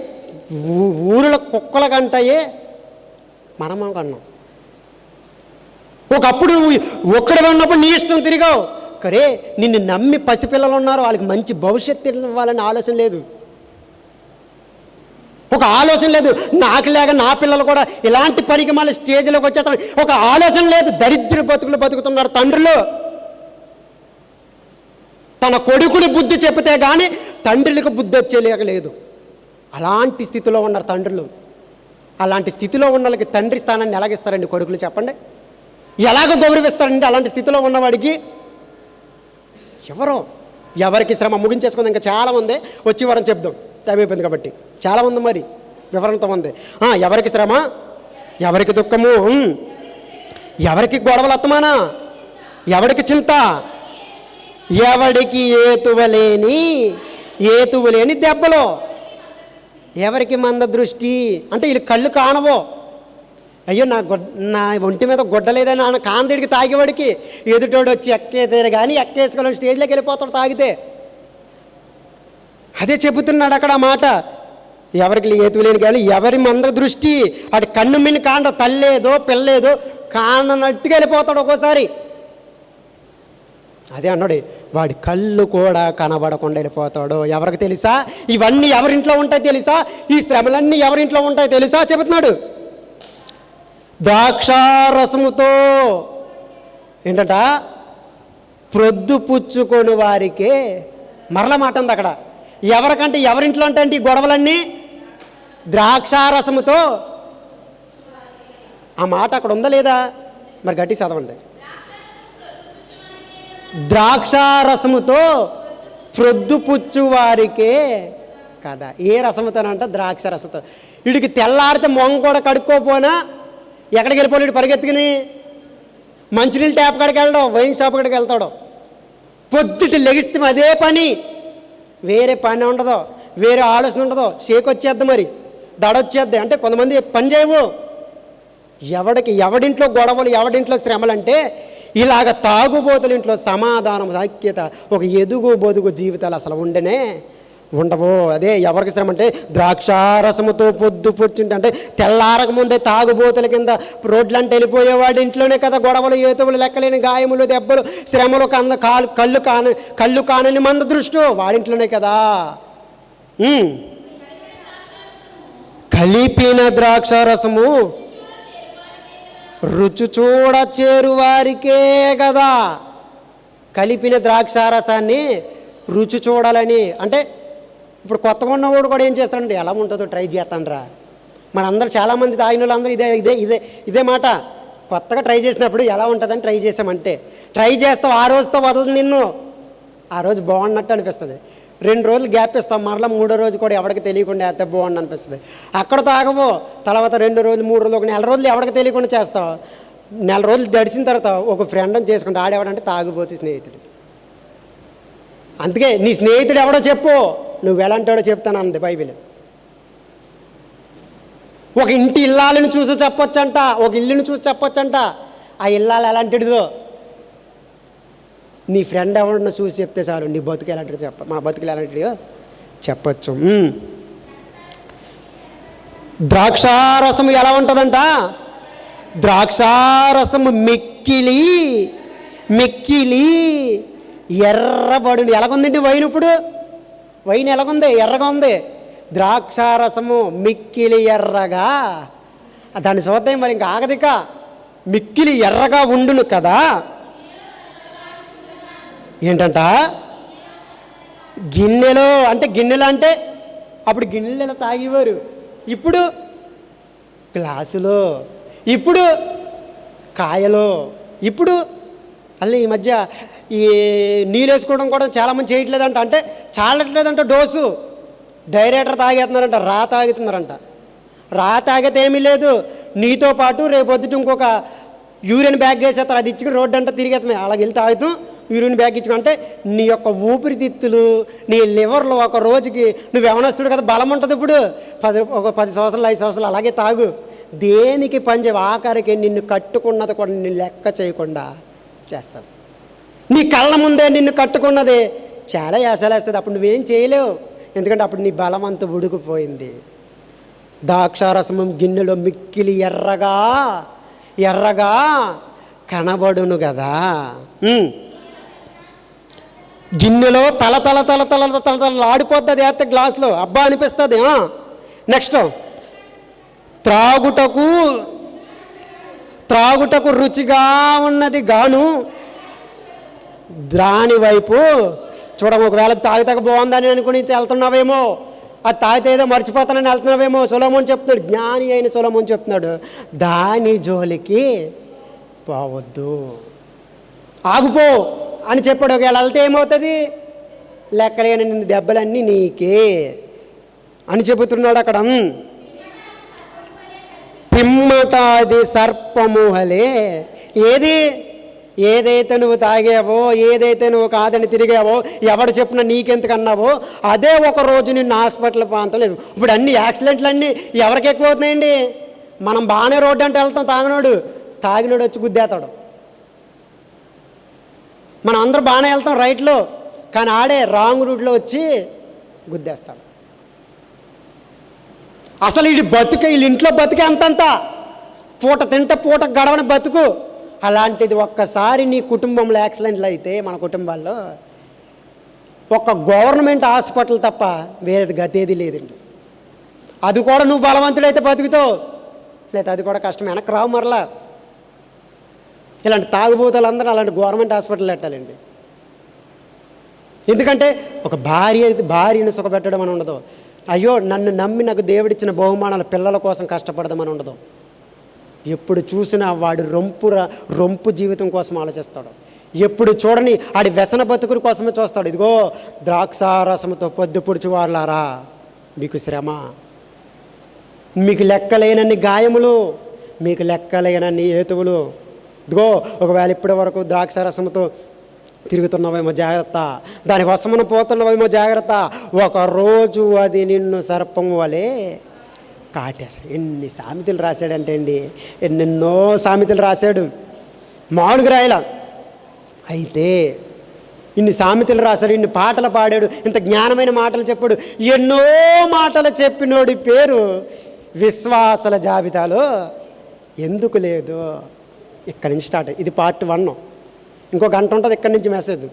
ఊరిలో కుక్కల కంటాయే మనం కన్నాం. ఒకప్పుడు ఒక్కడే ఉన్నప్పుడు నీ ఇష్టం తిరిగావు, కరే నిన్ను నమ్మి పసిపిల్లలు ఉన్నారు, వాళ్ళకి మంచి భవిష్యత్తు ఇవ్వాలని ఆలోచన లేదు. ఒక ఆలోచన లేదు. నాకు లేక నా పిల్లలు కూడా ఇలాంటి పనికి మళ్ళీ స్టేజ్లోకి వచ్చేస్తాను ఒక ఆలోచన లేదు. దరిద్ర బతుకులు బతుకుతున్నారు తండ్రులు. తన కొడుకుని బుద్ధి చెప్తే కానీ తండ్రులకు బుద్ధి వచ్చేలేక లేదు. అలాంటి స్థితిలో ఉన్నారు తండ్రులు. అలాంటి స్థితిలో ఉన్న వాళ్ళకి తండ్రి స్థానాన్ని ఎలాగిస్తారండి కొడుకులు? చెప్పండి, ఎలాగ గౌరవిస్తారండి అలాంటి స్థితిలో ఉన్నవాడికి? ఎవరికి శ్రమ ముగించేసుకుంది. ఇంకా చాలామంది వచ్చి వారం చెప్దాం, టైం అయిపోయింది కాబట్టి. చాలామంది మరి వివరణతో ఉంది. ఎవరికి శ్రమ, ఎవరికి దుఃఖము, ఎవరికి గొడవలు అత్తమానా, ఎవరికి చింత, ఎవడికి ఏతువలేని దెబ్బలు, ఎవరికి మంద దృష్టి. అంటే వీళ్ళు కళ్ళు కానవో. అయ్యో నా ఒంటి మీద గుడ్డలేదని ఆయన కాంతిడికి తాగేవాడికి ఎదుటోడు వచ్చి ఎక్కేదే కానీ ఎక్కేసుకోవాలని స్టేజ్లోకి వెళ్ళిపోతాడు తాగితే. అదే చెబుతున్నాడు అక్కడ ఆ మాట. ఎవరికి ఏతులేని కానీ ఎవరి మంద దృష్టి. అటు కన్ను మిన్ని కాండ తల్లేదో పిల్లేదో కానట్టుగా వెళ్ళిపోతాడు ఒక్కోసారి. అదే అన్నాడు, వాడి కళ్ళు కూడా కనబడకుండా వెళ్ళిపోతాడు. ఎవరికి తెలుసా? ఇవన్నీ ఎవరింట్లో ఉంటాయి తెలుసా? ఈ శ్రమలన్నీ ఎవరింట్లో ఉంటాయి తెలుసా చెబుతున్నాడు. ద్రాక్షారసముతో ఏంటంట ప్రొద్దు పుచ్చుకొని వారికే. మరల మాట ఉంది అక్కడ. ఎవరికంటే ఎవరింట్లో ఉంటాయంటే ఈ గొడవలన్నీ ద్రాక్షారసముతో. ఆ మాట అక్కడ ఉందా లేదా? మరి గట్టి చదవండి. ద్రాక్షారసముతో ప్రొద్దు పుచ్చు వారికే కదా. ఏ రసముతోనంట? ద్రాక్ష రసంతో. వీడికి తెల్లారితే మొంగ కూడా కడుక్కోపోయినా ఎక్కడికి వెళ్ళిపోలేడు పరిగెత్తుకుని? మంచినీళ్ళు ట్యాప్ కాడికి వెళ్ళడం, వైన్ షాప్ కాడికి వెళ్తాడు. పొద్దుటి లెగిస్తే అదే పని, వేరే పని ఉండదు, వేరే ఆలోచన ఉండదు. షేక్ వచ్చేద్ది, మరి దడొచ్చేద్ది. అంటే కొంతమంది పని చేయవు. ఎవడింట్లో గొడవలు, ఎవడింట్లో శ్రమలు అంటే ఇలాగ తాగుబోతుల ఇంట్లో సమాధానం, ఐక్యత, ఒక ఎదుగు బొదుగు జీవితాలు అసలు ఉండవు. అదే ఎవరికి శ్రమ అంటే ద్రాక్షారసముతో పొద్దు పొచ్చింటే అంటే తెల్లారక ముందే తాగుబోతుల కింద రోడ్లంటే వెళ్ళిపోయేవాడి ఇంట్లోనే కదా గొడవలు, ఏతువులు, లెక్కలేని గాయములు, దెబ్బలు, శ్రమలు, కళ్ళు కానని మంద దృష్టి వాడింట్లోనే కదా. కలిపిన ద్రాక్షారసము రుచి చూడ చేరువారికే కదా. కలిపిన ద్రాక్షారసాన్ని రుచి చూడాలని అంటే ఇప్పుడు కొత్తగా ఉన్నవాడు కూడా ఏం చేస్తాడంటే ఎలా ఉంటుందో ట్రై చేస్తానరా. మనందరూ చాలామంది తాగిన వాళ్ళు అందరూ ఇదే మాట. కొత్తగా ట్రై చేసినప్పుడు ఎలా ఉంటుందని ట్రై చేసామంటే ట్రై చేస్తావు. ఆ రోజుతో వదలదు నిన్ను. ఆ రోజు బాగున్నట్టు అనిపిస్తుంది. 2 రోజులు గ్యాప్ ఇస్తాం, మరలా 3వ రోజు కూడా ఎవరికి తెలియకుండా అయితే బాగుండి అనిపిస్తుంది. అక్కడ తాగవు. తర్వాత 2 రోజులు 3 రోజులు 1 నెల రోజులు ఎవరికి తెలియకుండా చేస్తావు. నెల రోజులు గడిచిన తర్వాత ఒక ఫ్రెండ్ని చేసుకుంటే ఆడేవాడంటే తాగుబోతే స్నేహితుడు. అందుకే నీ స్నేహితుడు ఎవడో చెప్పు, నువ్వు ఎలాంటాడో చెప్తాను అంది బైబిల్. ఒక ఇంటి ఇల్లాలని చూసి చెప్పొచ్చంట, ఒక ఇల్లుని చూసి చెప్పొచ్చంట. ఆ ఇల్లాలు ఎలాంటిదో నీ ఫ్రెండ్ ఎవరినో చూసి చెప్తే చాలు నీ బతుకు ఎలాంటిదో మా బతుకులు ఎలాంటిదో చెప్పచ్చు. ద్రాక్షారసము ఎలా ఉంటుందంట? ద్రాక్షారసము మెక్కిలి ఎర్రబడి. ఎలాగుందండి వైన్? ఇప్పుడు వైన్ ఎలాగుంది? ఎర్రగా ఉంది. ద్రాక్షారసము మిక్కిలి ఎర్రగా. దాన్ని చూద్దాం మరి. ఇంకా ఆగదిక మిక్కిలి ఎర్రగా ఉండును కదా. ఏంటంట? గిన్నెలో అంటే అప్పుడు గిన్నెలో తాగేవారు, ఇప్పుడు గ్లాసులో, ఇప్పుడు కాయలో, ఇప్పుడు అలా ఈ మధ్య ఈ నీళ్ళు వేసుకోవడం కూడా చాలామంది చేయట్లేదంట. అంటే చాలట్లేదంట డోసు. డైరెక్టర్ తాగేస్తున్నారంట, తాగుతున్నారంట. తాగితే ఏమీ లేదు, నీతో పాటు రేపొద్దుట ఇంకొక యూరిన్ బ్యాగ్ వేసేస్తారు. అది ఇచ్చుకుని రోడ్డు అంతా తిరిగేస్తున్నాయి. అలాగ వెళ్ళి తాగుతాం, యూరిన్ బ్యాగ్ ఇచ్చుకుంటే నీ యొక్క ఊపిరితిత్తులు, నీ లివర్లో ఒక రోజుకి నువ్వు యవనస్తుడు కదా, బలం ఉంటుంది. ఇప్పుడు 10 సంవత్సరాలు 5 సంవత్సరాలు అలాగే తాగు. దేనికి పని చేయవు. ఆఖరికి నిన్ను కట్టుకున్నది కూడా నిన్ను లెక్క చేయకుండా చేస్తుంది. నీ కళ్ళ ముందే నిన్ను కట్టుకున్నది చాలా యాసలేస్తుంది. అప్పుడు నువ్వేం చేయలేవు, ఎందుకంటే అప్పుడు నీ బలం అంతా ఉడికిపోయింది. ద్రాక్షారసము గిన్నెలో మిక్కిలి ఎర్రగా కనబడును కదా. గిన్నెలో తల ఆడిపోద్ది. అది వేస్తే గ్లాసులో అబ్బా అనిపిస్తుంది. నెక్స్ట్, త్రాగుటకు రుచిగా ఉన్నది గాను దాని వైపు చూడము. ఒకవేళ తాగితే బాగుందని అనుకుని వెళ్తున్నావేమో, అది తాగితే ఏదో మర్చిపోతానని వెళ్తున్నావేమో. సొలొమోను చెప్తున్నాడు, జ్ఞాని అయిన సొలొమోను చెప్తున్నాడు, దాని జోలికి పోవద్దు, ఆగుపో అని చెప్పాడు. ఒకవేళ వెళ్తే ఏమవుతుంది? లెక్కలేని దెబ్బలన్నీ నీకే అని చెబుతున్నాడు అక్కడ. పిమ్మటాది సర్పము వలె. ఏదైతే నువ్వు తాగావో, ఏదైతే నువ్వు కాదని తిరిగావో, ఎవడు చెప్పినా నీకెందుకు అన్నావో, అదే ఒక రోజు నిన్ను హాస్పిటల్ ప్రాంతంలో. ఇప్పుడు అన్ని యాక్సిడెంట్లు అన్నీ ఎవరికి ఎక్కువ అవుతున్నాయండి? మనం బాగానే రోడ్డు అంటే వెళ్తాం, తాగినోడు వచ్చి గుద్దేస్తాడు. మనం అందరూ బాగానే వెళ్తాం రైట్లో, కానీ ఆడే రాంగ్ రూట్లో వచ్చి గుద్దేస్తాడు. అసలు వీళ్ళ ఇంట్లో బతుకే అంతంత, పూట తింటే పూట గడవని బతుకు. అలాంటిది ఒక్కసారి నీ కుటుంబంలో యాక్సిడెంట్లు అయితే, మన కుటుంబాల్లో ఒక గవర్నమెంట్ హాస్పిటల్ తప్ప వేరేది గతేది లేదండి. అది కూడా నువ్వు బలవంతుడైతే బతుకుతావు, లేదా అది కూడా కష్టం, వెనక్కి రావు మరలా. ఇలాంటి తాగుబోతులందరూ అలాంటి గవర్నమెంట్ హాస్పిటల్ పెట్టాలండి. ఎందుకంటే ఒక భార్యను సుఖపెట్టడం అని ఉండదు. అయ్యో నన్ను నమ్మి నాకు దేవుడిచ్చిన బహుమానాల పిల్లల కోసం కష్టపడదామని ఉండదు. ఎప్పుడు చూసినా వాడు రొంపు జీవితం కోసం ఆలోచిస్తాడు. ఎప్పుడు చూడని ఆడి వ్యసన బతుకుల కోసమే చూస్తాడు. ఇదిగో ద్రాక్షారసముతో పొద్దు పొడిచి వాళ్ళారా, మీకు శ్రమ, మీకు లెక్కలేనన్ని గాయములు, మీకు లెక్కలేనన్ని ఏతువులు. ఇదిగో ఒకవేళ ఇప్పటి వరకు ద్రాక్షారసముతో తిరుగుతున్నవేమో జాగ్రత్త, దాని వశమున పోతున్నవేమో జాగ్రత్త, ఒకరోజు అది నిన్ను సర్పం వలె కాటేస్తాడు. ఎన్ని సామెతలు రాశాడంటే అండి, ఎన్నెన్నో సామెతలు రాశాడు, మామూలుగా రాయలా. అయితే ఇన్ని సామెతలు రాశాడు, ఇన్ని పాటలు పాడాడు, ఇంత జ్ఞానమైన మాటలు చెప్పాడు. ఎన్నో మాటలు చెప్పినోడి పేరు విశ్వాసుల జాబితాలో ఎందుకు లేదు? ఇక్కడి నుంచి స్టార్ట్. ఇది పార్ట్ 1. ఇంకో గంట ఉంటుంది ఇక్కడి నుంచి మెసేజ్,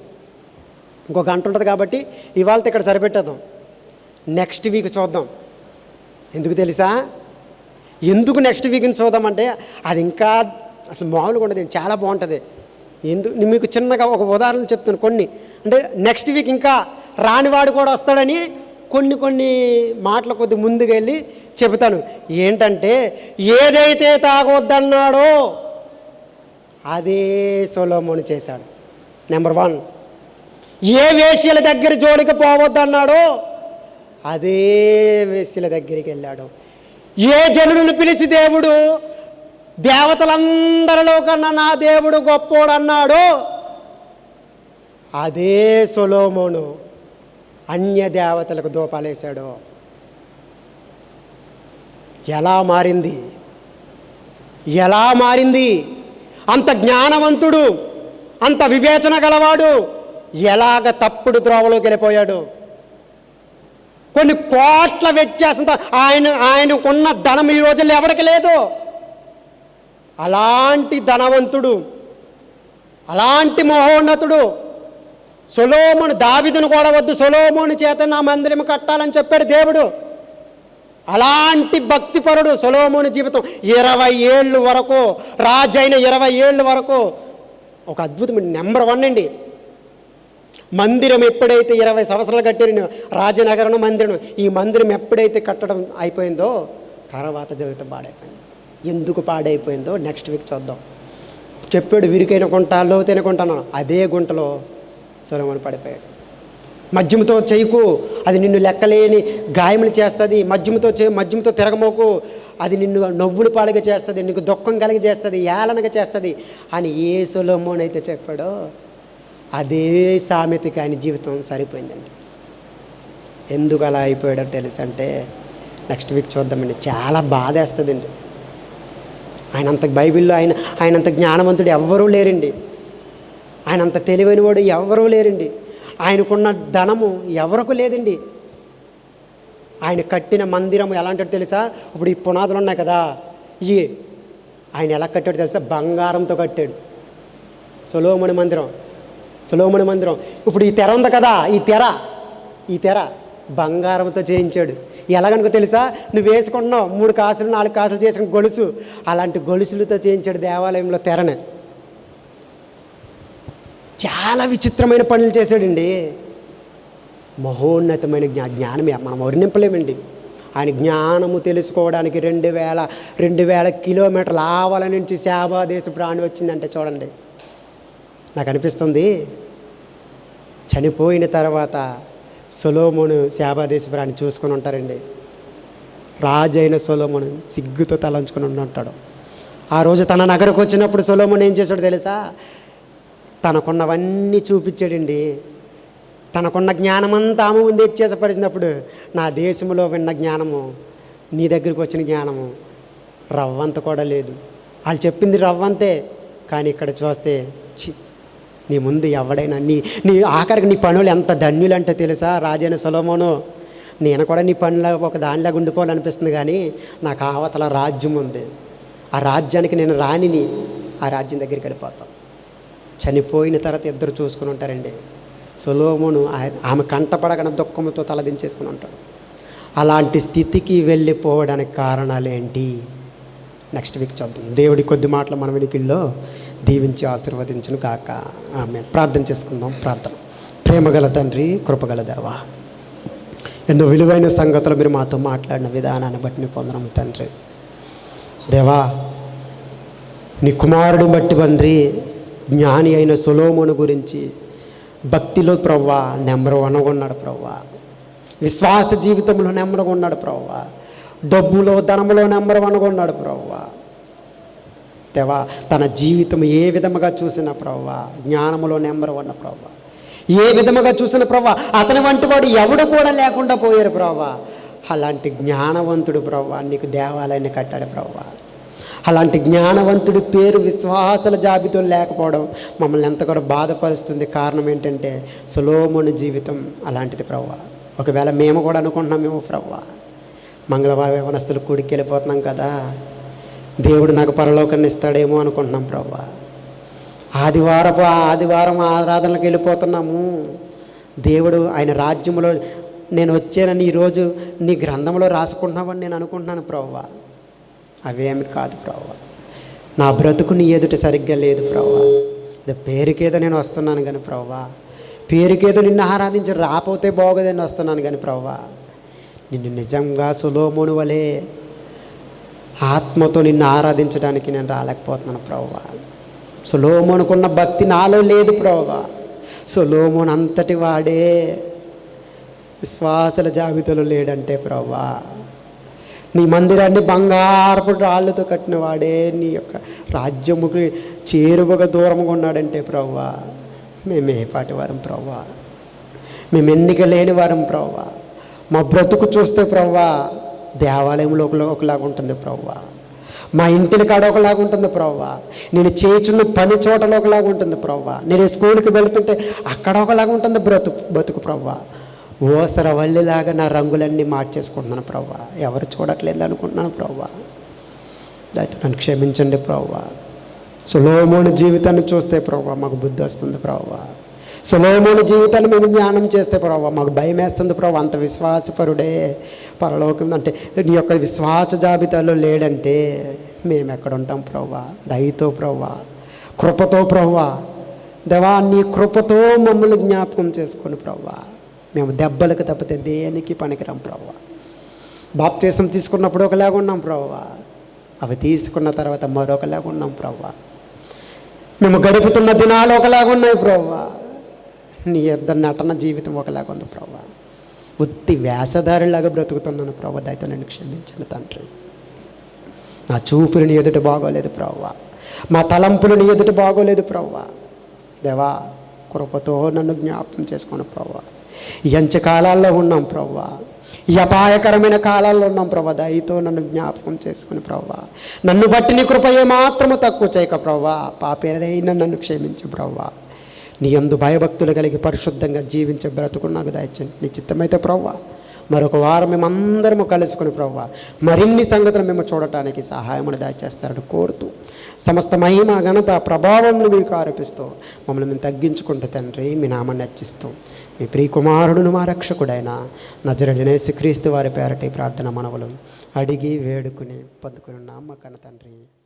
ఇంకో గంట ఉంటుంది. కాబట్టి ఇవాళ ఇక్కడ సరిపెట్టేద్దాం, నెక్స్ట్ వీక్ చూద్దాం. ఎందుకు తెలుసా? ఎందుకు నెక్స్ట్ వీక్ని చూద్దామంటే అది ఇంకా అసలు మామూలుగా ఉండదు, చాలా బాగుంటుంది. మీకు చిన్నగా ఒక ఉదాహరణ చెప్తాను కొన్ని. అంటే నెక్స్ట్ వీక్ ఇంకా రానివాడు కూడా వస్తాడని కొన్ని మాటల కొద్ది ముందుకు వెళ్ళి చెబుతాను. ఏంటంటే, ఏదైతే తాగొద్దన్నాడో అదే సొలొమోను చేశాడు. నెంబర్ 1. ఏ వేశ్యల దగ్గర జోలికి పోవద్దన్నాడో అదే వేశ్యల దగ్గరికి వెళ్ళాడు. ఏ జనులను పిలిచి దేవుడు దేవతలందరిలో కన్నా నా దేవుడు గొప్పోడు అన్నాడో అదే సొలొమోను అన్య దేవతలకు దూపాలేశాడు. ఎలా మారింది? అంత జ్ఞానవంతుడు, అంత వివేచన గలవాడు ఎలాగ తప్పుడు త్రోవలోకి వెళ్ళిపోయాడు. కొన్ని కోట్ల వ్యత్యాసంతో ఆయనకున్న ధనం ఈ రోజుల్లో ఎవరికి లేదు. అలాంటి ధనవంతుడు, అలాంటి మహోన్నతుడు సొలొమోను, దావీదును కూడా వద్దు, సొలొమోను చేత నా మందిరం కట్టాలని చెప్పాడు దేవుడు. అలాంటి భక్తిపరుడు సొలొమోను జీవితం 20 ఏళ్ళు వరకు, రాజైన 20 ఏళ్ళు వరకు ఒక అద్భుతమైన నెంబర్ 1 అండి. మందిరం ఎప్పుడైతే 20 సంవత్సరాలు కట్టారు, రాజనగరం మందిరం, ఈ మందిరం ఎప్పుడైతే కట్టడం అయిపోయిందో తర్వాత జీవితం పాడైపోయింది. ఎందుకు పాడైపోయిందో నెక్స్ట్ వీక్ చూద్దాం. చెప్పాడు, విరికైన గుంట, లోతైన గుంట అన్నాను. అదే గుంటలో సొలొమోను పడిపోయాడు. మద్యముతో చేయకు, అది నిన్ను లెక్కలేని గాయములు చేస్తుంది. మద్యముతో తిరగమోకు, అది నిన్ను నవ్వులు పాలుగా చేస్తుంది, నీకు దుఃఖం కలిగి చేస్తుంది, ఏలనగా చేస్తుంది అని ఏ సొలొమోను అయితే చెప్పాడో అదే సామెతకి ఆయన జీవితం సరిపోయిందండి. ఎందుకు అలా అయిపోయాడో తెలుసంటే నెక్స్ట్ వీక్ చూద్దామండి. చాలా బాధేస్తుందండి. ఆయనంత బైబిల్లో ఆయనంత జ్ఞానవంతుడు ఎవ్వరూ లేరండి. ఆయనంత తెలివైన వాడు ఎవ్వరూ లేరండి. ఆయనకున్న ధనము ఎవరికి లేదండి. ఆయన కట్టిన మందిరం ఎలాంటిదో తెలుసా? ఇప్పుడు ఈ పునాదులు ఉన్నాయి కదా, ఆయన ఎలా కట్టాడు తెలుసా? బంగారంతో కట్టాడు సొలొమోను మందిరం. ఇప్పుడు ఈ తెర ఉంది కదా, ఈ తెర బంగారంతో చేయించాడు. ఎలాగనుకో తెలుసా? నువ్వు వేసుకుంటున్నావు 3 కాసులు 4 కాసులు చేసుకుని గొలుసు, అలాంటి గొలుసులతో చేయించాడు దేవాలయంలో తెరని. చాలా విచిత్రమైన పనులు చేశాడండి. మహోన్నతమైన జ్ఞానమే మనం వర్ణింపలేమండి. ఆయన జ్ఞానము తెలుసుకోవడానికి 2000 కిలోమీటర్ల ఆవల నుంచి శాబా దేశపు రాణి వచ్చిందంటే చూడండి. నాకు అనిపిస్తుంది చనిపోయిన తర్వాత సొలొమోను శాబా దేశపు రాణి చూసుకొని ఉంటారండి. రాజు అయిన సొలొమోను సిగ్గుతో తలంచుకొని ఉంటాడు. ఆ రోజు తన నగరకు వచ్చినప్పుడు సొలొమోను ఏం చేశాడో తెలుసా? తనకున్నవన్నీ చూపించాడండి. తనకున్న జ్ఞానమంతా ఆమె ముందు ఎచ్చేసపరిచినప్పుడు, నా దేశంలో విన్న జ్ఞానము, నీ దగ్గరికి వచ్చిన జ్ఞానము రవ్వంత కూడా లేదు. వాళ్ళు చెప్పింది రవ్వంతే, కానీ ఇక్కడ చూస్తే నీ ముందు ఎవడైనా నీ ఆఖరికి నీ పనులు ఎంత ధన్యులు అంటే తెలుసా రాజైన సొలొమోను? నేను కూడా నీ పనుల ఒక దానిలాగా ఉండిపోవాలనిపిస్తుంది, కానీ నాకు ఆవతల రాజ్యం ఉంది. ఆ రాజ్యానికి నేను రాణిని, ఆ రాజ్యం దగ్గరికి వెళ్ళిపోతాను. చనిపోయిన తర్వాత ఇద్దరు చూసుకుని ఉంటారండి. సొలొమోను ఆమె కంటపడగానే దుఃఖంతో తలదించేసుకుని ఉంటాడు. అలాంటి స్థితికి వెళ్ళిపోవడానికి కారణాలు ఏంటి? నెక్స్ట్ వీక్ చూద్దాం. దేవుడి కొద్ది మాటలు మన వెనుకల్లో దీవించి ఆశీర్వదించును కాక. ఆమేన్. ప్రార్థన చేసుకుందాం. ప్రార్థన. ప్రేమగల తండ్రి, కృపగల దేవా, ఎన్నో విలువైన సంగతులు మీరు మాతో మాట్లాడిన విధానాన్ని బట్టి నీ పొందడం తండ్రి. దేవా, నీ కుమారుడు బట్టి తండ్రి జ్ఞాని అయిన సొలొమోను గురించి భక్తిలో ప్రవ్వా నెంబర్ 1గా ఉన్నాడు ప్రవ్వా. విశ్వాస జీవితంలో నెంబర్ 1గా ఉన్నాడు ప్రవ్వా. డబ్బులో ధనములో నెంబర్ 1గా ఉన్నాడు ప్రవ్వా. దేవా, తన జీవితం ఏ విధముగా చూసిన ప్రవ్వా జ్ఞానములో నెంబర్ 1 ప్రవ్వా. ఏ విధముగా చూసిన ప్రవ్వా అతని వంటి వాడు ఎవడు కూడా లేకుండా పోయారు ప్రవ్వా. అలాంటి జ్ఞానవంతుడు ప్రవ్వా నీకు దేవాలయాన్ని కట్టాడు ప్రవ్వా. అలాంటి జ్ఞానవంతుడి పేరు విశ్వాసాల జాబితాలో లేకపోవడం మమ్మల్ని ఎంతగానో బాధపరుస్తుంది. కారణం ఏంటంటే సొలొమోను జీవితం అలాంటిది ప్రవ్వా. ఒకవేళ మేము కూడా అనుకుంటున్నామేమో ప్రవ్వా, మంగళవారం యవనస్తులు కూడికి వెళ్ళిపోతున్నాం కదా, దేవుడు నాకు పరలోకాన్ని ఇస్తాడేమో అనుకుంటున్నాం ప్రవ్వా. ఆదివారం ఆరాధనలకు వెళ్ళిపోతున్నాము. దేవుడు ఆయన రాజ్యంలో నేను వచ్చానని ఈరోజు నీ గ్రంథంలో రాసుకుంటున్నామని నేను అనుకుంటున్నాను ప్రవ్వా. అవేమి కాదు ప్రవ్వా. నా బ్రతుకు నీ ఎదుట సరిగ్గా లేదు ప్రవ్వా. పేరుకేదో నేను వస్తున్నాను కానీ ప్రవ్వా, పేరుకేదో నిన్ను ఆరాధించి రాపోతే బాగోదని వస్తున్నాను కానీ ప్రవ్వా, నిన్ను నిజంగా సొలొమోను వలె ఆత్మతో నిన్ను ఆరాధించడానికి నేను రాలేకపోతున్నాను ప్రవ్వా. సొలొమోనుకున్న భక్తి నాలో లేదు ప్రవ్వా. సొలొమోను అంతటి వాడే విశ్వాసుల జాబితాలో లేడంటే ప్రవ్వా, నీ మందిరాన్ని బంగారపు రాళ్ళతో కట్టిన వాడే నీ యొక్క రాజ్యముకి చేరువగా దూరంగా ఉన్నాడంటే ప్రవ్వా, మేము ఏ పాటి వారం ప్రవ్వా, మేము ఎన్నిక లేని వారం ప్రవ్వా. మా బ్రతుకు చూస్తే ప్రవ్వా దేవాలయంలో ఒకలాగా ఉంటుంది ప్రవ్వా, మా ఇంటిని కాడ ఒకలాగా ఉంటుంది ప్రవ్వా, నేను చేయుచున్న పని చోటలో ఒకలాగా ఉంటుంది ప్రవ్వా, నేను స్కూల్కి వెళుతుంటే అక్కడ ఒకలాగా ఉంటుంది బతుకు ప్రవ్వా. ఓసరవల్లిలాగా నా రంగులన్నీ మార్చేసుకుంటున్నాను ప్రవ్వా. ఎవరు చూడట్లేదు అనుకుంటున్నాను ప్రవ్వా. అయితే నన్ను క్షమించండి ప్రవ్వా. సొలొమోను జీవితాన్ని చూస్తే ప్రవ్వా మాకు బుద్ధి వస్తుంది ప్రవ్వా. సొలొమోను జీవితాన్ని మేము జ్ఞానం చేస్తే ప్రవ్వా మాకు భయం వేస్తుంది ప్రవ్వా. అంత విశ్వాసపరుడే పరలోకం అంటే నీ యొక్క విశ్వాస జాబితాలో లేడంటే మేము ఎక్కడ ఉంటాం ప్రవ్వా. దయతో ప్రవ్వా, కృపతో ప్రవ్వా, దేవా నీ కృపతో మమ్మల్ని జ్ఞాపకం చేసుకొని ప్రవ్వా. మేము దెబ్బలకు తప్పితే దేనికి పనికిరాం ప్రవ్వా. బాప్తీసం తీసుకున్నప్పుడు ఒకలాగా ఉన్నాం ప్రవ్వా, అవి తీసుకున్న తర్వాత మరొకలాగా ఉన్నాం ప్రవ్వా. మేము గడుపుతున్న దినాలు ఒకలాగా ఉన్నాయి ప్రవ్వా. నీ ఇద్దరు నటన జీవితం ఒకలాగా ఉంది ప్రవ్వా. ఉత్తి వేషధారిలాగా బ్రతుకుతున్నాను ప్రవ్వా. దయతో నేను క్షమించను తండ్రి. నా చూపులు నీ ఎదుట బాగోలేదు ప్రవ్వా, మా తలంపులు నీ ఎదుట బాగోలేదు ప్రవ్వా. దేవా కృపతో నన్ను జ్ఞాపకం చేసుకోను ప్రవ్వా. ఈ అంచెకాలాల్లో ఉన్నాం ప్రవ్వా, ఈ అపాయకరమైన కాలాల్లో ఉన్నాం ప్రవ్వా. దయతో నన్ను జ్ఞాపకం చేసుకుని ప్రవ్వా. నన్ను బట్టి నీ కృప ఏమాత్రము తక్కువ చేయక ప్రవ్వా. పాపేదైనా నన్ను క్షమించు ప్రవ్వా. నీ యందు భయభక్తులు కలిగి పరిశుద్ధంగా జీవించే బ్రతుకు నాకు దయచేయండి. నీ చిత్తమైతే ప్రవ్వా మరొక వారం మేమందరము కలుసుకుని ప్రభువా మరిన్ని సంగతులు మేము చూడటానికి సహాయమును దయచేస్తారని కోరుతూ సమస్త మహిమ ఘనత ప్రభావం మీకు ఆరోపిస్తూ మమ్మల్ని మేము తగ్గించుకుంటూ తండ్రి మీ నామాన్ని హెచ్చిస్తూ మీ ప్రియకుమారుడును మా రక్షకుడైన నజరేయుడైన యేసుక్రీస్తు వారి పేరటి ప్రార్థన మనవులు అడిగి వేడుకుని పొందుకుని నామ కన్న తండ్రి.